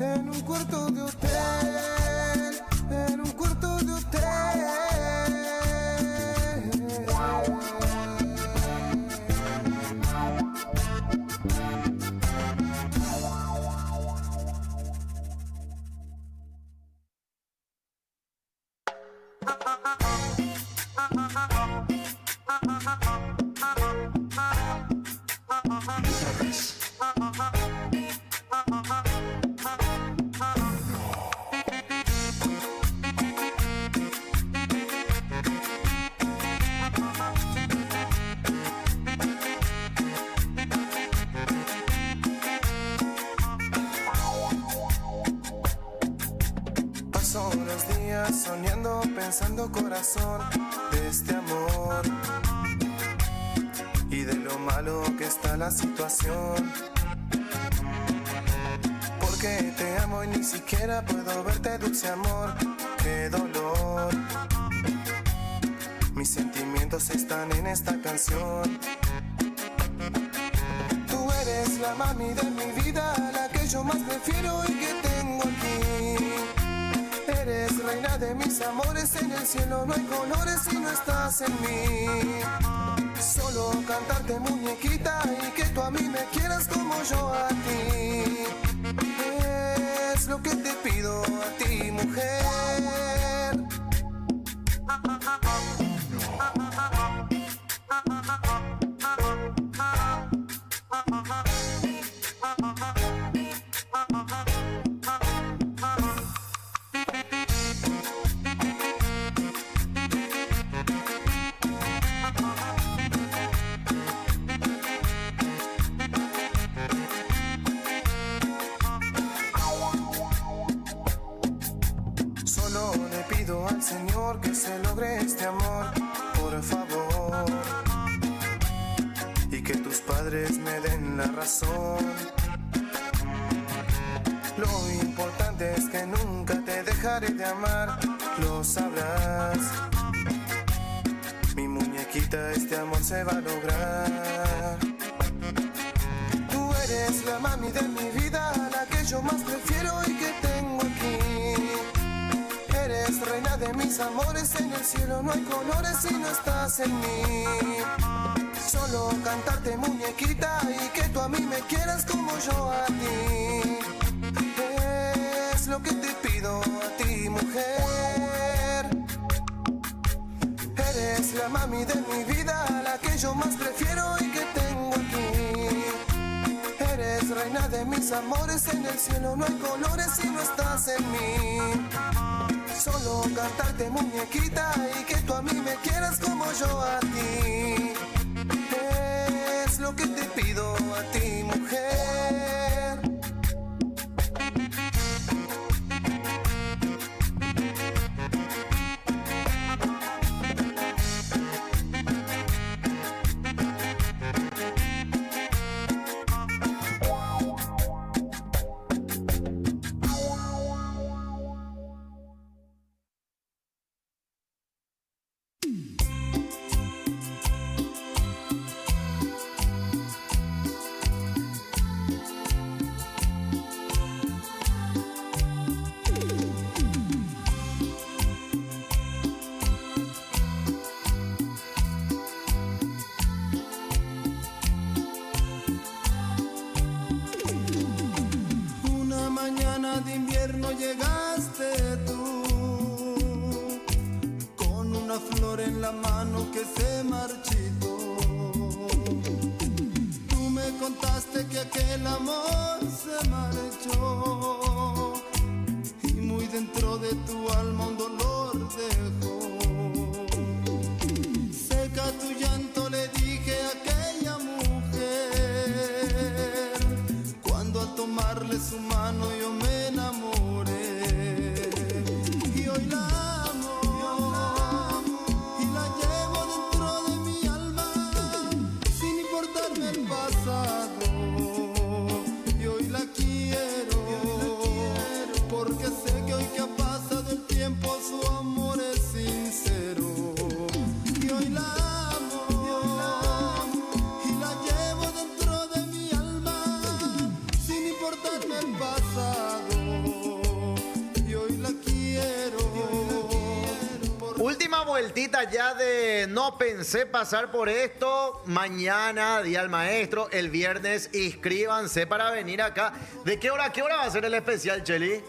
en un cuarto de hotel, en un cuarto de hotel. Paso los días soñando, pensando corazón de este amor y de lo malo que está la situación. Porque te amo y ni siquiera puedo verte, dulce amor, qué dolor. Mis sentimientos están en esta canción. Tú eres la mami de mi vida, la que yo más prefiero y que tengo aquí. Eres reina de mis amores, en el cielo no hay colores si no estás en mí. Solo cantarte muñequita y que tú a mí me quieras como yo a ti. Es lo que te pido a ti, mujer. Solo le pido al Señor que se logre este amor, por favor, y que tus padres me den la razón. Lo importante es que nunca te dejaré de amar, lo sabrás. Mi muñequita, este amor se va a lograr. Tú eres la mami de mi vida, la que yo más prefiero y que tengo aquí. Eres reina de mis amores, en el cielo no hay colores si no estás en mí. Solo cantarte muñequita y que tú a mí me quieras como yo a ti. Es lo que te pido a ti, mujer. Eres la mami de mi vida, la que yo más prefiero y que tengo aquí. Eres reina de mis amores, en el cielo no hay colores si no estás en mí. Solo cantarte muñequita y que tú a mí me quieras como yo a ti. Es lo que te pido a ti, mujer. Una mañana de invierno llegaste tú, con una flor en la mano que se marchitó. Tú me contaste que aquel amor se marchó y muy dentro de tu alma un dolor dejó. Seca tu llanto, le dije a aquella mujer, cuando al tomarle su mano yo me enamoré. Y hoy la amo, y la llevo dentro de mi alma, sin importarme el pasado. Y hoy la quiero, porque sé que hoy que ha pasado el tiempo su amor es sincero. Y hoy la amo, y la llevo dentro de mi alma, sin importarme el pasado. Y hoy la quiero. Última vueltita ya de No Pensé Pasar por Esto. Mañana, Día del Maestro. El viernes, inscríbanse para venir acá. ¿De qué hora a qué hora va a ser el especial, Cheli?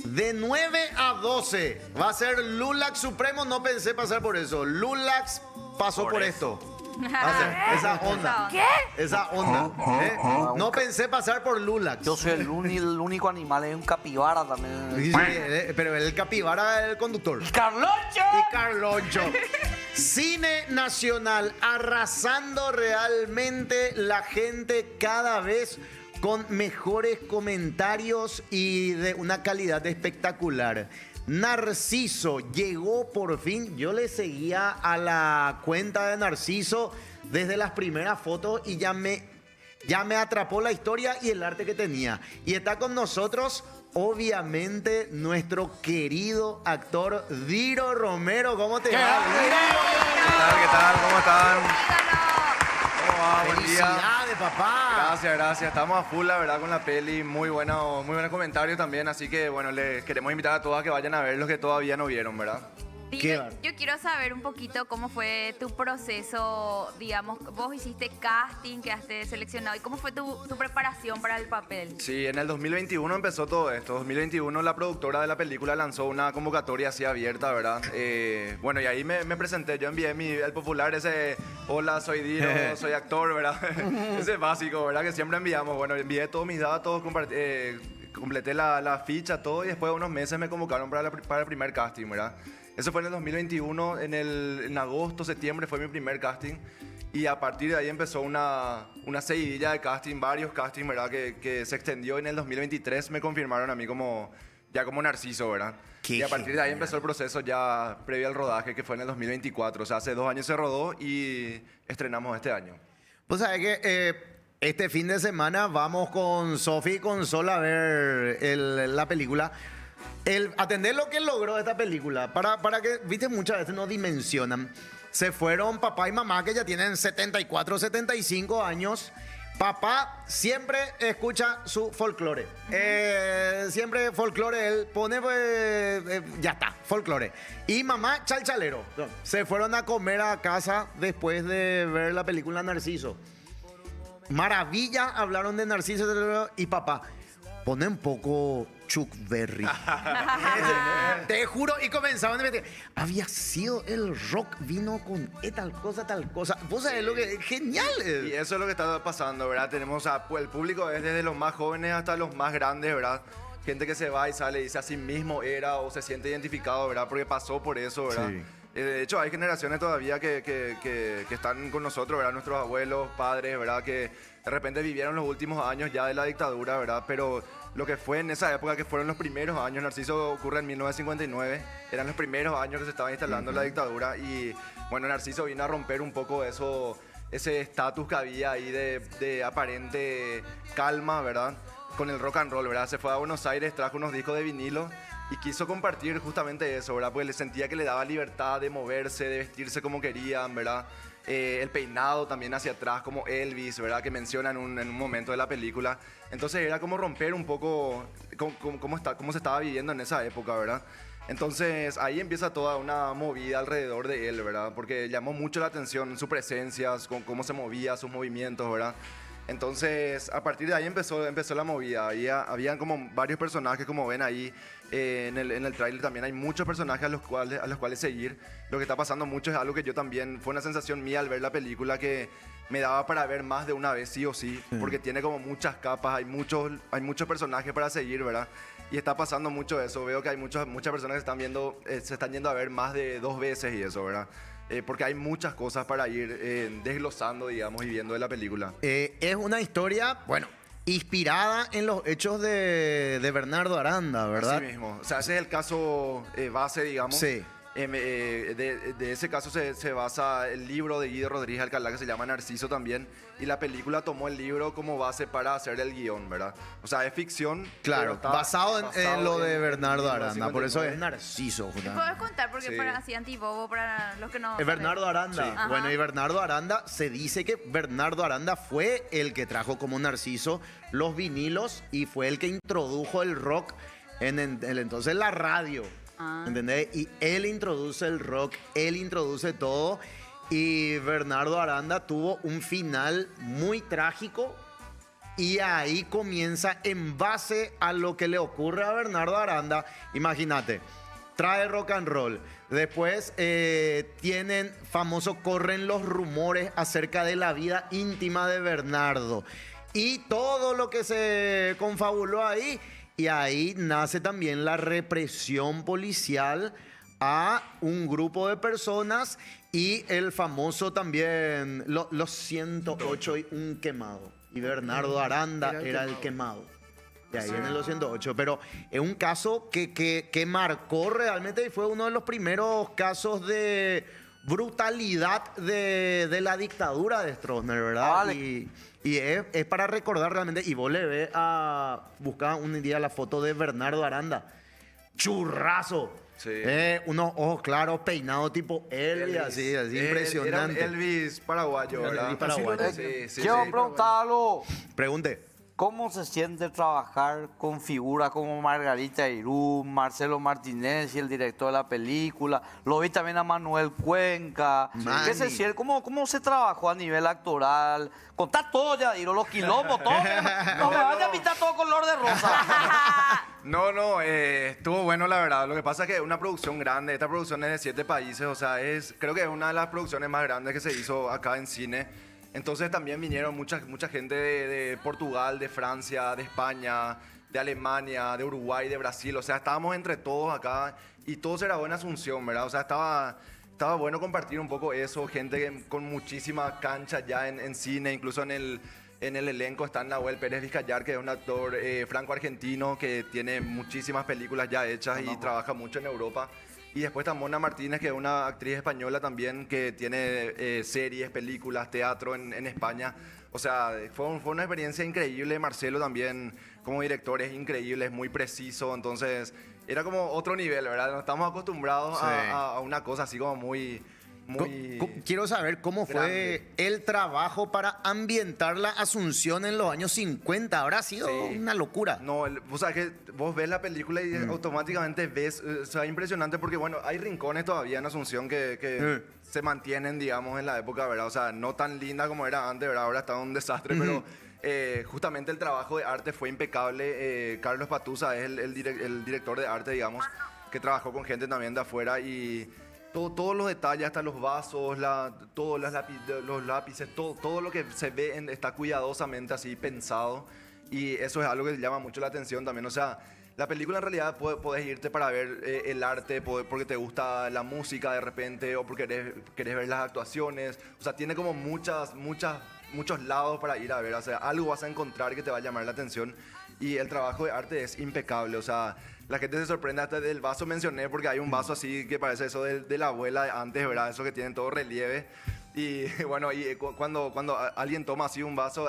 De 9 a 12 va a ser Lulax Supremo. No pensé pasar por eso. Lulax pasó por esto. Va a ser esa onda. ¿Qué? Esa onda. ¿eh? No pensé pasar por Lulax. Yo soy el único animal, es un capibara también. Sí, pero el capibara es el conductor. ¡Carloncho! Y Carloncho. Cine nacional arrasando realmente, la gente cada vez con mejores comentarios y de una calidad espectacular. Narciso llegó por fin. Yo le seguía a la cuenta de Narciso desde las primeras fotos y ya me atrapó la historia y el arte que tenía. Y está con nosotros, obviamente, nuestro querido actor Diro Romero. ¿Cómo te va? ¿Qué tal? ¿Cómo están? ¿Cómo va? Buen día. Felicidades, papá. Gracias. Estamos a full, la verdad, con la peli. Muy buenos comentarios también. Así que, bueno, les queremos invitar a todos a que vayan a ver los que todavía no vieron, ¿verdad? Dime, yo quiero saber un poquito cómo fue tu proceso, digamos, vos hiciste casting, quedaste seleccionado, y cómo fue tu preparación para el papel. Sí, en el 2021 empezó todo esto. 2021 la productora de la película lanzó una convocatoria así abierta, ¿verdad? Bueno, y ahí me presenté, yo envié el popular ese, hola, soy Diro, soy actor, ¿verdad? Ese básico, ¿verdad? Que siempre enviamos. Bueno, envié todos mis datos, completé la ficha, todo, y después de unos meses me convocaron para el primer casting, ¿verdad? Eso fue en el 2021, en agosto, septiembre fue mi primer casting. Y a partir de ahí empezó una seguidilla de casting, varios castings, ¿verdad? Que se extendió. En el 2023 me confirmaron a mí como Narciso, ¿verdad? Y a partir de ahí empezó el proceso ya previo al rodaje, que fue en el 2024. O sea, hace 2 años se rodó y estrenamos este año. Pues sabes que este fin de semana vamos con Sofi y con Sol a ver la película. Atender lo que logró esta película, para que, viste, muchas veces no dimensionan. Se fueron papá y mamá que ya tienen 74, 75 años. Papá siempre escucha su folclore. Siempre folclore, él pone, ya está, folclore. Y mamá, chalchalero. Se fueron a comer a casa después de ver la película Narciso. Maravilla, hablaron de Narciso y papá, pone un poco Chuck Berry. Te juro, y comenzaban a meter. Había sido el rock, vino con tal cosa. Vos sabés lo que es genial. Y eso es lo que está pasando, ¿verdad? Tenemos el público es desde los más jóvenes hasta los más grandes, ¿verdad? Gente que se va y sale y dice a sí mismo era o se siente identificado, ¿verdad? Porque pasó por eso, ¿verdad? Sí. De hecho, hay generaciones todavía que están con nosotros, ¿verdad? Nuestros abuelos, padres, ¿verdad? Que de repente vivieron los últimos años ya de la dictadura, ¿verdad? Pero lo que fue en esa época, que fueron los primeros años, Narciso ocurre en 1959, eran los primeros años que se estaba instalando la dictadura y, bueno, Narciso vino a romper un poco ese estatus que había ahí de aparente calma, ¿verdad? Con el rock and roll, ¿verdad? Se fue a Buenos Aires, trajo unos discos de vinilo y quiso compartir justamente eso, ¿verdad? Porque le sentía que le daba libertad de moverse, de vestirse como querían, ¿verdad? El peinado también hacia atrás, como Elvis, ¿verdad? Que menciona en un momento de la película. Entonces era como romper un poco cómo se estaba viviendo en esa época, ¿verdad? Entonces ahí empieza toda una movida alrededor de él, ¿verdad? Porque llamó mucho la atención su presencia, con cómo se movía, sus movimientos, ¿verdad? Entonces, a partir de ahí empezó la movida. Habían como varios personajes, como ven ahí en el tráiler también hay muchos personajes a los cuales seguir. Lo que está pasando mucho es algo que yo también, fue una sensación mía al ver la película que me daba para ver más de una vez sí o sí, porque tiene como muchas capas, hay muchos personajes para seguir, ¿verdad? Y está pasando mucho eso. Veo que hay muchas personas que se están yendo a ver más de 2 veces y eso, ¿verdad? Porque hay muchas cosas para ir desglosando, digamos, y viendo de la película. Es una historia, bueno, inspirada en los hechos de Bernardo Aranda, ¿verdad? Así mismo. O sea, ese es el caso base, digamos. Sí. De ese caso se basa el libro de Guido Rodríguez Alcalá, que se llama Narciso también, y la película tomó el libro como base para hacer el guión, ¿verdad? O sea, es ficción. Claro, basado en lo de Bernardo Aranda, por eso es Narciso. ¿Me puedes contar? Porque sí. Para así antibobo, para los que no... Es Bernardo Aranda. Sí. Bueno, y Bernardo Aranda, se dice que Bernardo Aranda fue el que trajo como Narciso los vinilos y fue el que introdujo el rock en el entonces la radio. ¿Entendés? Y él introduce el rock, él introduce todo. Y Bernardo Aranda tuvo un final muy trágico Y ahí comienza, en base a lo que le ocurre a Bernardo Aranda, imagínate, trae rock and roll. Después tienen famoso, corren los rumores acerca de la vida íntima de Bernardo. Y todo lo que se confabuló ahí. Y ahí nace también la represión policial a un grupo de personas y el famoso también, los 108 y un quemado. Y Bernardo Aranda era el quemado. De ahí vienen los 108. Pero es un caso que marcó realmente y fue uno de los primeros casos de brutalidad de la dictadura de Stroessner, ¿verdad? Vale. Y es para recordar realmente. Y vos le ves buscar un día la foto de Bernardo Aranda. ¡Churrazo! Sí. Unos ojos claros, peinados tipo Elvis, así impresionante. Era Elvis paraguayo, ¿verdad? Elvis paraguayo. Quiero preguntarlo. Pregunte. ¿Cómo se siente trabajar con figuras como Margarita Irún, Marcelo Martínez y el director de la película? Lo vi también a Manuel Cuenca. ¿Qué se siente? ¿Cómo se trabajó a nivel actoral? Contá todo ya, Diro, los quilombos, todo. No me vaya a pintar todo color de rosa. No, estuvo bueno la verdad. Lo que pasa es que es una producción grande. Esta producción es de 7 países, o sea, creo que es una de las producciones más grandes que se hizo acá en cine. Entonces también vinieron mucha gente de Portugal, de Francia, de España, de Alemania, de Uruguay, de Brasil. O sea, estábamos entre todos acá y todos era buena Asunción, ¿verdad? O sea, estaba bueno compartir un poco eso. Gente con muchísima cancha ya en cine, incluso en el elenco está Nahuel Pérez Vizcayar, que es un actor franco-argentino que tiene muchísimas películas ya hechas y trabaja mucho en Europa. Y después está Mona Martínez, que es una actriz española también, que tiene series, películas, teatro en España. O sea, fue una experiencia increíble. Marcelo también, como director, es increíble, es muy preciso. Entonces, era como otro nivel, ¿verdad? No estamos acostumbrados a una cosa así como muy... Quiero saber cómo grande. fue el trabajo para ambientar la Asunción en los años 50. Habrá sido una locura. No, o sea, que vos ves la película y automáticamente ves, o sea, impresionante porque, bueno, hay rincones todavía en Asunción que se mantienen, digamos, en la época, ¿verdad? O sea, no tan linda como era antes, ¿verdad? Ahora está un desastre, pero justamente el trabajo de arte fue impecable. Carlos Patusa es el director de arte, digamos, que trabajó con gente también de afuera y... Todos los detalles, hasta los vasos, todos los lápices, todo lo que se ve está cuidadosamente así pensado. Y eso es algo que llama mucho la atención también. O sea, la película en realidad podés irte para ver el arte, porque te gusta la música de repente o porque querés ver las actuaciones. O sea, tiene como muchos lados para ir a ver. O sea, algo vas a encontrar que te va a llamar la atención. Y el trabajo de arte es impecable. O sea, la gente se sorprende hasta del vaso, mencioné, porque hay un vaso así que parece eso de la abuela de antes, ¿verdad? Eso que tienen todo relieve. Y bueno, y cuando alguien toma así un vaso,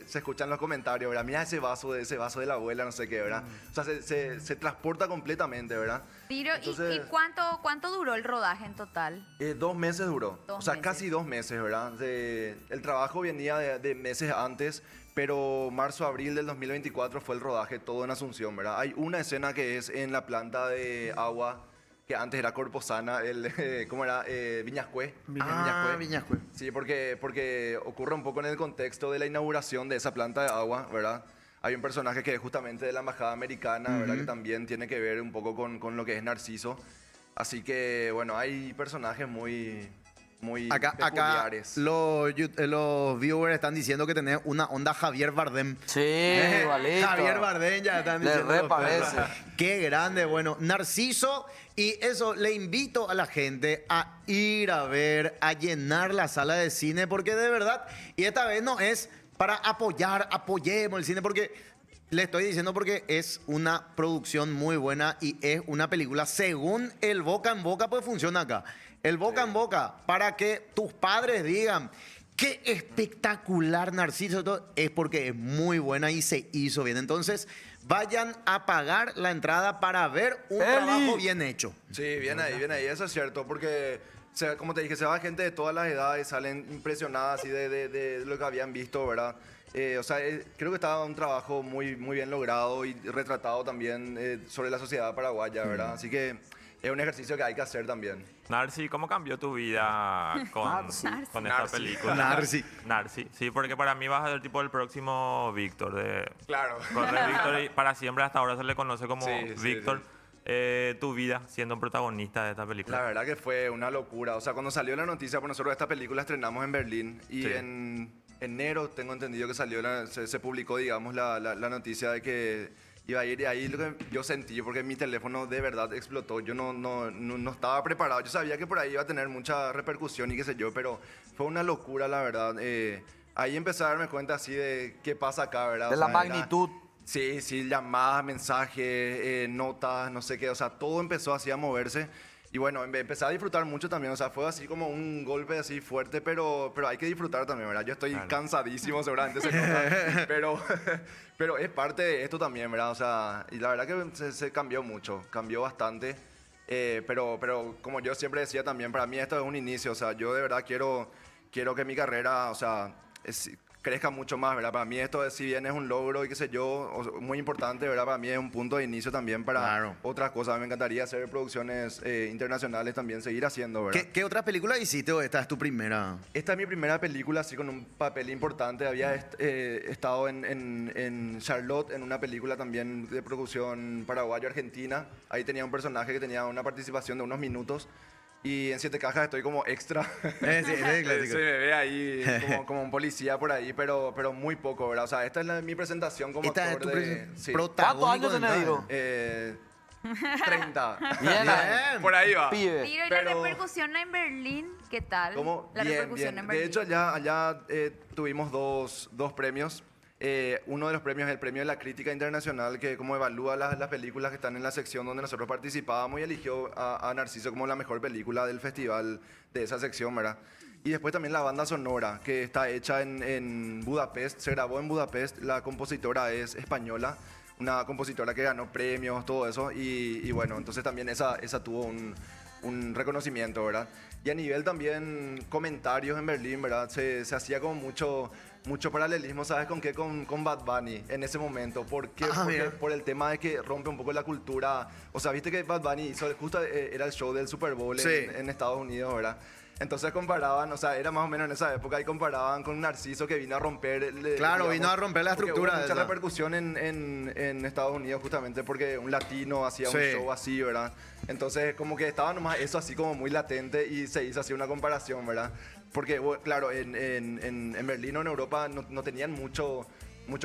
se escuchan los comentarios, ¿verdad? Mira ese vaso de la abuela, no sé qué, ¿verdad? O sea, se transporta completamente, ¿verdad? Tiro, Entonces, ¿y cuánto duró el rodaje en total? 2 meses duró. 2 o sea, meses. casi 2 meses, ¿verdad? El trabajo venía de meses antes, pero marzo-abril del 2024 fue el rodaje todo en Asunción, ¿verdad? Hay una escena que es en la planta de agua que antes era Corposana, ¿cómo era? Viñascue. Viñascue. Sí, porque ocurre un poco en el contexto de la inauguración de esa planta de agua, ¿verdad? Hay un personaje que es justamente de la embajada americana, ¿verdad? Que también tiene que ver un poco con lo que es Narciso. Así que, bueno, hay personajes muy Acá peculiares. los viewers están diciendo que tenés una onda Javier Bardem. Sí, igualito. Javier Bardem ya están Le diciendo. re parece. Qué grande, bueno, Narciso. Y eso, le invito a la gente a ir a ver, a llenar la sala de cine, porque de verdad, y esta vez no es para apoyemos el cine, porque le estoy diciendo porque es una producción muy buena y es una película, según el boca en boca, pues funciona acá. El boca en boca, para que tus padres digan, qué espectacular Narciso, todo, es porque es muy buena y se hizo bien. Entonces, vayan a pagar la entrada para ver un trabajo bien hecho. Sí, bien ahí, eso es cierto, porque, como te dije, se va gente de todas las edades, salen impresionadas así de lo que habían visto, ¿verdad? O sea, creo que estaba un trabajo muy bien logrado y retratado también sobre la sociedad paraguaya, ¿verdad? Así que es un ejercicio que hay que hacer también. Narci, ¿cómo cambió tu vida con esta Narci. película? Narci, sí, porque para mí vas a ser tipo el próximo Víctor. Claro. Corre Víctor y para siempre hasta ahora se le conoce como Víctor. Tu vida siendo protagonista de esta película. La verdad que fue una locura. O sea, cuando salió la noticia, por nosotros esta película estrenamos en Berlín y en enero tengo entendido que salió, se publicó, digamos, la noticia de que iba a ir, y ahí lo que yo sentí, porque mi teléfono de verdad explotó. Yo no estaba preparado. Yo sabía que por ahí iba a tener mucha repercusión y qué sé yo, pero fue una locura, la verdad. Ahí empecé a darme cuenta así de qué pasa acá, ¿verdad? De la magnitud. Sí, llamadas, mensajes, notas, no sé qué. O sea, todo empezó así a moverse. Y bueno, empecé a disfrutar mucho también. O sea, fue así como un golpe así fuerte, pero hay que disfrutar también, ¿verdad? Yo estoy cansadísimo, seguramente se nota, pero es parte de esto también, ¿verdad? O sea, y la verdad que se cambió mucho, cambió bastante. Pero como yo siempre decía también, para mí esto es un inicio. O sea, yo de verdad quiero que mi carrera, o sea, crezca mucho más, ¿verdad? Para mí esto, si bien es un logro y qué sé yo, muy importante, ¿verdad? Para mí es un punto de inicio también para otras cosas. Me encantaría hacer producciones internacionales también, seguir haciendo, ¿verdad? ¿Qué otra película hiciste o esta es tu primera? Esta es mi primera película, así con un papel importante. Había estado en Charlotte, en una película también de producción paraguayo-argentina. Ahí tenía un personaje que tenía una participación de unos minutos. Y en Siete Cajas estoy como extra. Sí, clásico. Se me ve ahí como un policía por ahí, pero muy poco, ¿verdad? O sea, esta es mi presentación como esta actor es tu sí. ¿Cuántos años tenés, Diego? 30. Bien. Por ahí va. Mira, ¿y la repercusión en Berlín? ¿Qué tal? ¿Cómo? La repercusión en Berlín. De hecho, allá tuvimos dos premios. Uno de los premios es el premio de la crítica internacional, que como evalúa las películas que están en la sección donde nosotros participábamos, y eligió a Narciso como la mejor película del festival de esa sección, ¿verdad? Y después también la banda sonora, que está hecha en Budapest, se grabó en Budapest. La compositora es española, una compositora que ganó premios, todo eso, y bueno, entonces también esa tuvo un reconocimiento, ¿verdad? Y a nivel también comentarios en Berlín, ¿verdad? Se hacía como mucho paralelismo, ¿sabes con qué? Con Bad Bunny en ese momento. ¿Por qué? Por el tema de que rompe un poco la cultura. O sea, viste que Bad Bunny hizo, justo era el show del Super Bowl en Estados Unidos, ¿verdad? Entonces comparaban, o sea, era más o menos en esa época, y comparaban con Narciso, que vino a romper... vino a romper la estructura. Hubo mucha repercusión en Estados Unidos, justamente porque un latino hacía un show así, ¿verdad? Entonces, como que estaba nomás eso así como muy latente, y se hizo así una comparación, ¿verdad? Porque, claro, en Berlín o en Europa no tenían mucho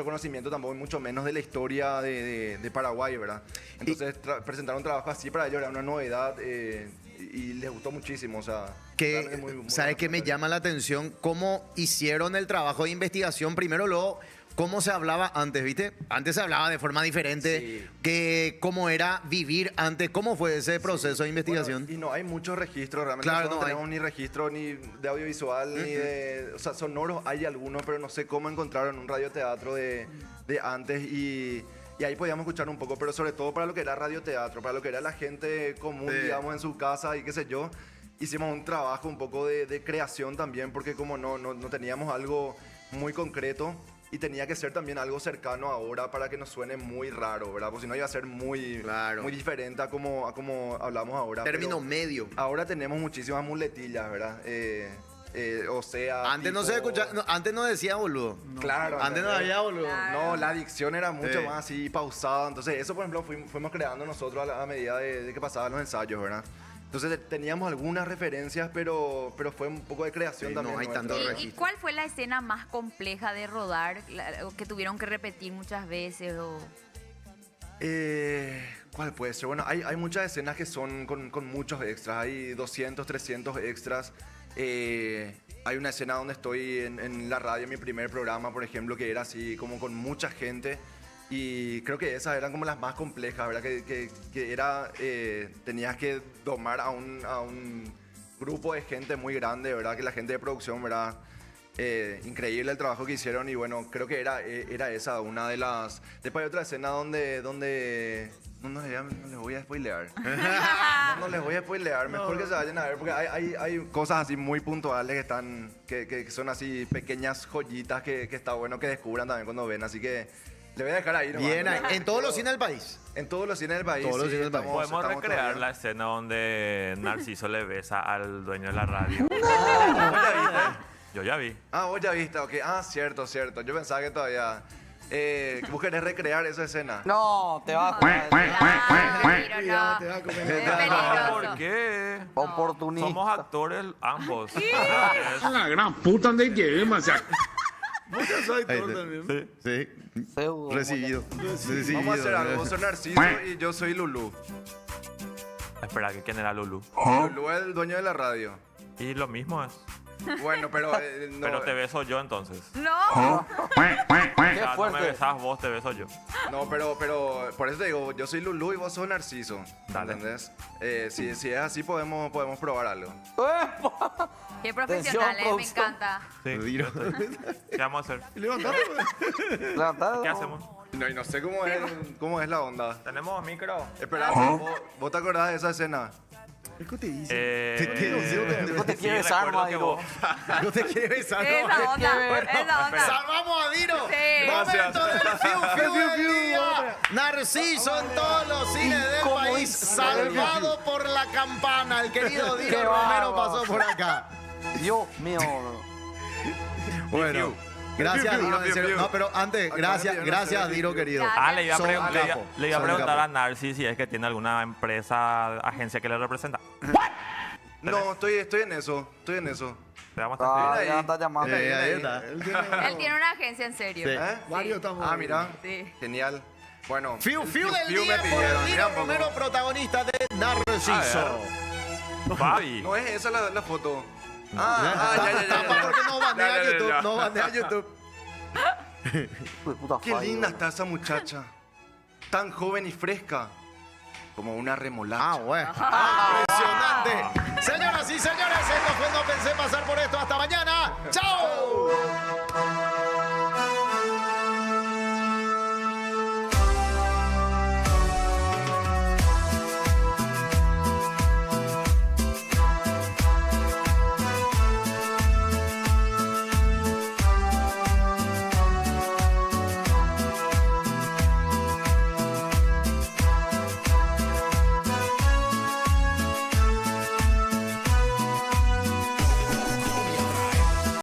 conocimiento tampoco, y mucho menos de la historia de Paraguay, ¿verdad? Entonces presentar un trabajo así para ellos era una novedad, y les gustó muchísimo, o sea... ¿Sabes qué me llama la atención? ¿Cómo hicieron el trabajo de investigación? Primero luego, ¿cómo se hablaba antes, viste? Antes se hablaba de forma diferente, que cómo era vivir antes. ¿Cómo fue ese proceso de investigación? Bueno, y no hay muchos registros, realmente. Claro, no tenemos ni registro ni de audiovisual, ni de... O sea, sonoros hay algunos, pero no sé cómo encontraron un radioteatro de antes, y ahí podíamos escuchar un poco, pero sobre todo para lo que era radioteatro, para lo que era la gente común, digamos, en su casa y qué sé yo. Hicimos un trabajo un poco de creación también, porque como no teníamos algo muy concreto, y tenía que ser también algo cercano ahora para que nos suene muy raro, ¿verdad? Porque si no iba a ser muy diferente a como hablamos ahora. Término medio. Ahora tenemos muchísimas muletillas, ¿verdad? O sea... Antes no se escuchaba, antes no decía boludo. Claro. Antes no había boludo. No, la dicción era mucho más así pausada. Entonces eso, por ejemplo, fuimos creando nosotros a medida de que pasaban los ensayos, ¿verdad? Entonces teníamos algunas referencias, pero fue un poco de creación también. No hay tanto registro. ¿Y cuál fue la escena más compleja de rodar, que tuvieron que repetir muchas veces? ¿Cuál puede ser? Bueno, hay muchas escenas que son con muchos extras. Hay 200, 300 extras. Hay una escena donde estoy en la radio, en mi primer programa, por ejemplo, que era así como con mucha gente. Y creo que esas eran como las más complejas, ¿verdad? Que era, tenías que domar a un grupo de gente muy grande, ¿verdad? Que la gente de producción, ¿verdad? Increíble el trabajo que hicieron, y bueno, creo que era esa una de las... Después hay otra escena donde no les voy a spoilear. No les voy a spoilear, mejor que se vayan a ver, porque hay cosas así muy puntuales que son así pequeñas joyitas que está bueno que descubran también cuando ven, así que Le voy a dejar ahí. Bien, en todos los cines del país. En todos los cines del país. Todos los cines del país. Podemos recrear todavía. la escena donde Narciso le besa al dueño de la radio. ¿Vos ya viste? Yo ya vi. Ah, vos ya viste, ok. Ah, cierto. Yo pensaba que todavía... ¿Vos querés recrear esa escena? No, te va a comer. ¿Por qué? Oportunista. Somos actores ambos. La gran puta de lleva, o sea. Vos ya sos actor también. Sí. Recibido. Vamos a hacer algo. Vos sos Narciso y yo soy Lulú. Espera, ¿quién era Lulú? Lulú es el dueño de la radio. Y lo mismo es. Bueno, pero... no, Pero te beso yo entonces. No. Ya, no me besás vos, te beso yo. No, pero por eso te digo, yo soy Lulú y vos sos Narciso. Dale. ¿Entendés? Si es así, podemos probar algo. Qué profesionales, me encanta. Sí. ¿Qué vamos a hacer? Levantate. ¿Qué hacemos? No, y no sé cómo es la onda. ¿Tenemos micro? Espera, ¿vos te acordás de esa escena? ¿Qué te dice? ¿Vos te quieres besar, Madiro? ¿No te quiere besar? Esa onda. ¡Salvamos a Diro! Sí. ¡Momento del fiu del día! Narciso en todos los cines del país, salvado por la campana. El querido Diro Romero pasó por acá. Dios mío. Bueno, gracias, Diro. En serio. No, pero antes, gracias, Diro, querido. Le iba a Son preguntar, capo. le iba a Son preguntar capo. a Narcis si es que tiene alguna empresa, agencia que le representa. No, estoy en eso. Te vamos a estar Ya está llamando. Ahí está. Él tiene una agencia en serio. Sí. Varios estamos. Ah, mira. Sí. Genial. Bueno. Fiu del me día por pidieron. Diro Mira un poco. Romero, protagonista de Narciso. Fabi. No es esa la foto. Tapa porque no bandea Ya. YouTube. No bandea YouTube. Qué linda está esa muchacha. Tan joven y fresca. Como una remolacha. Ah, bueno. Impresionante.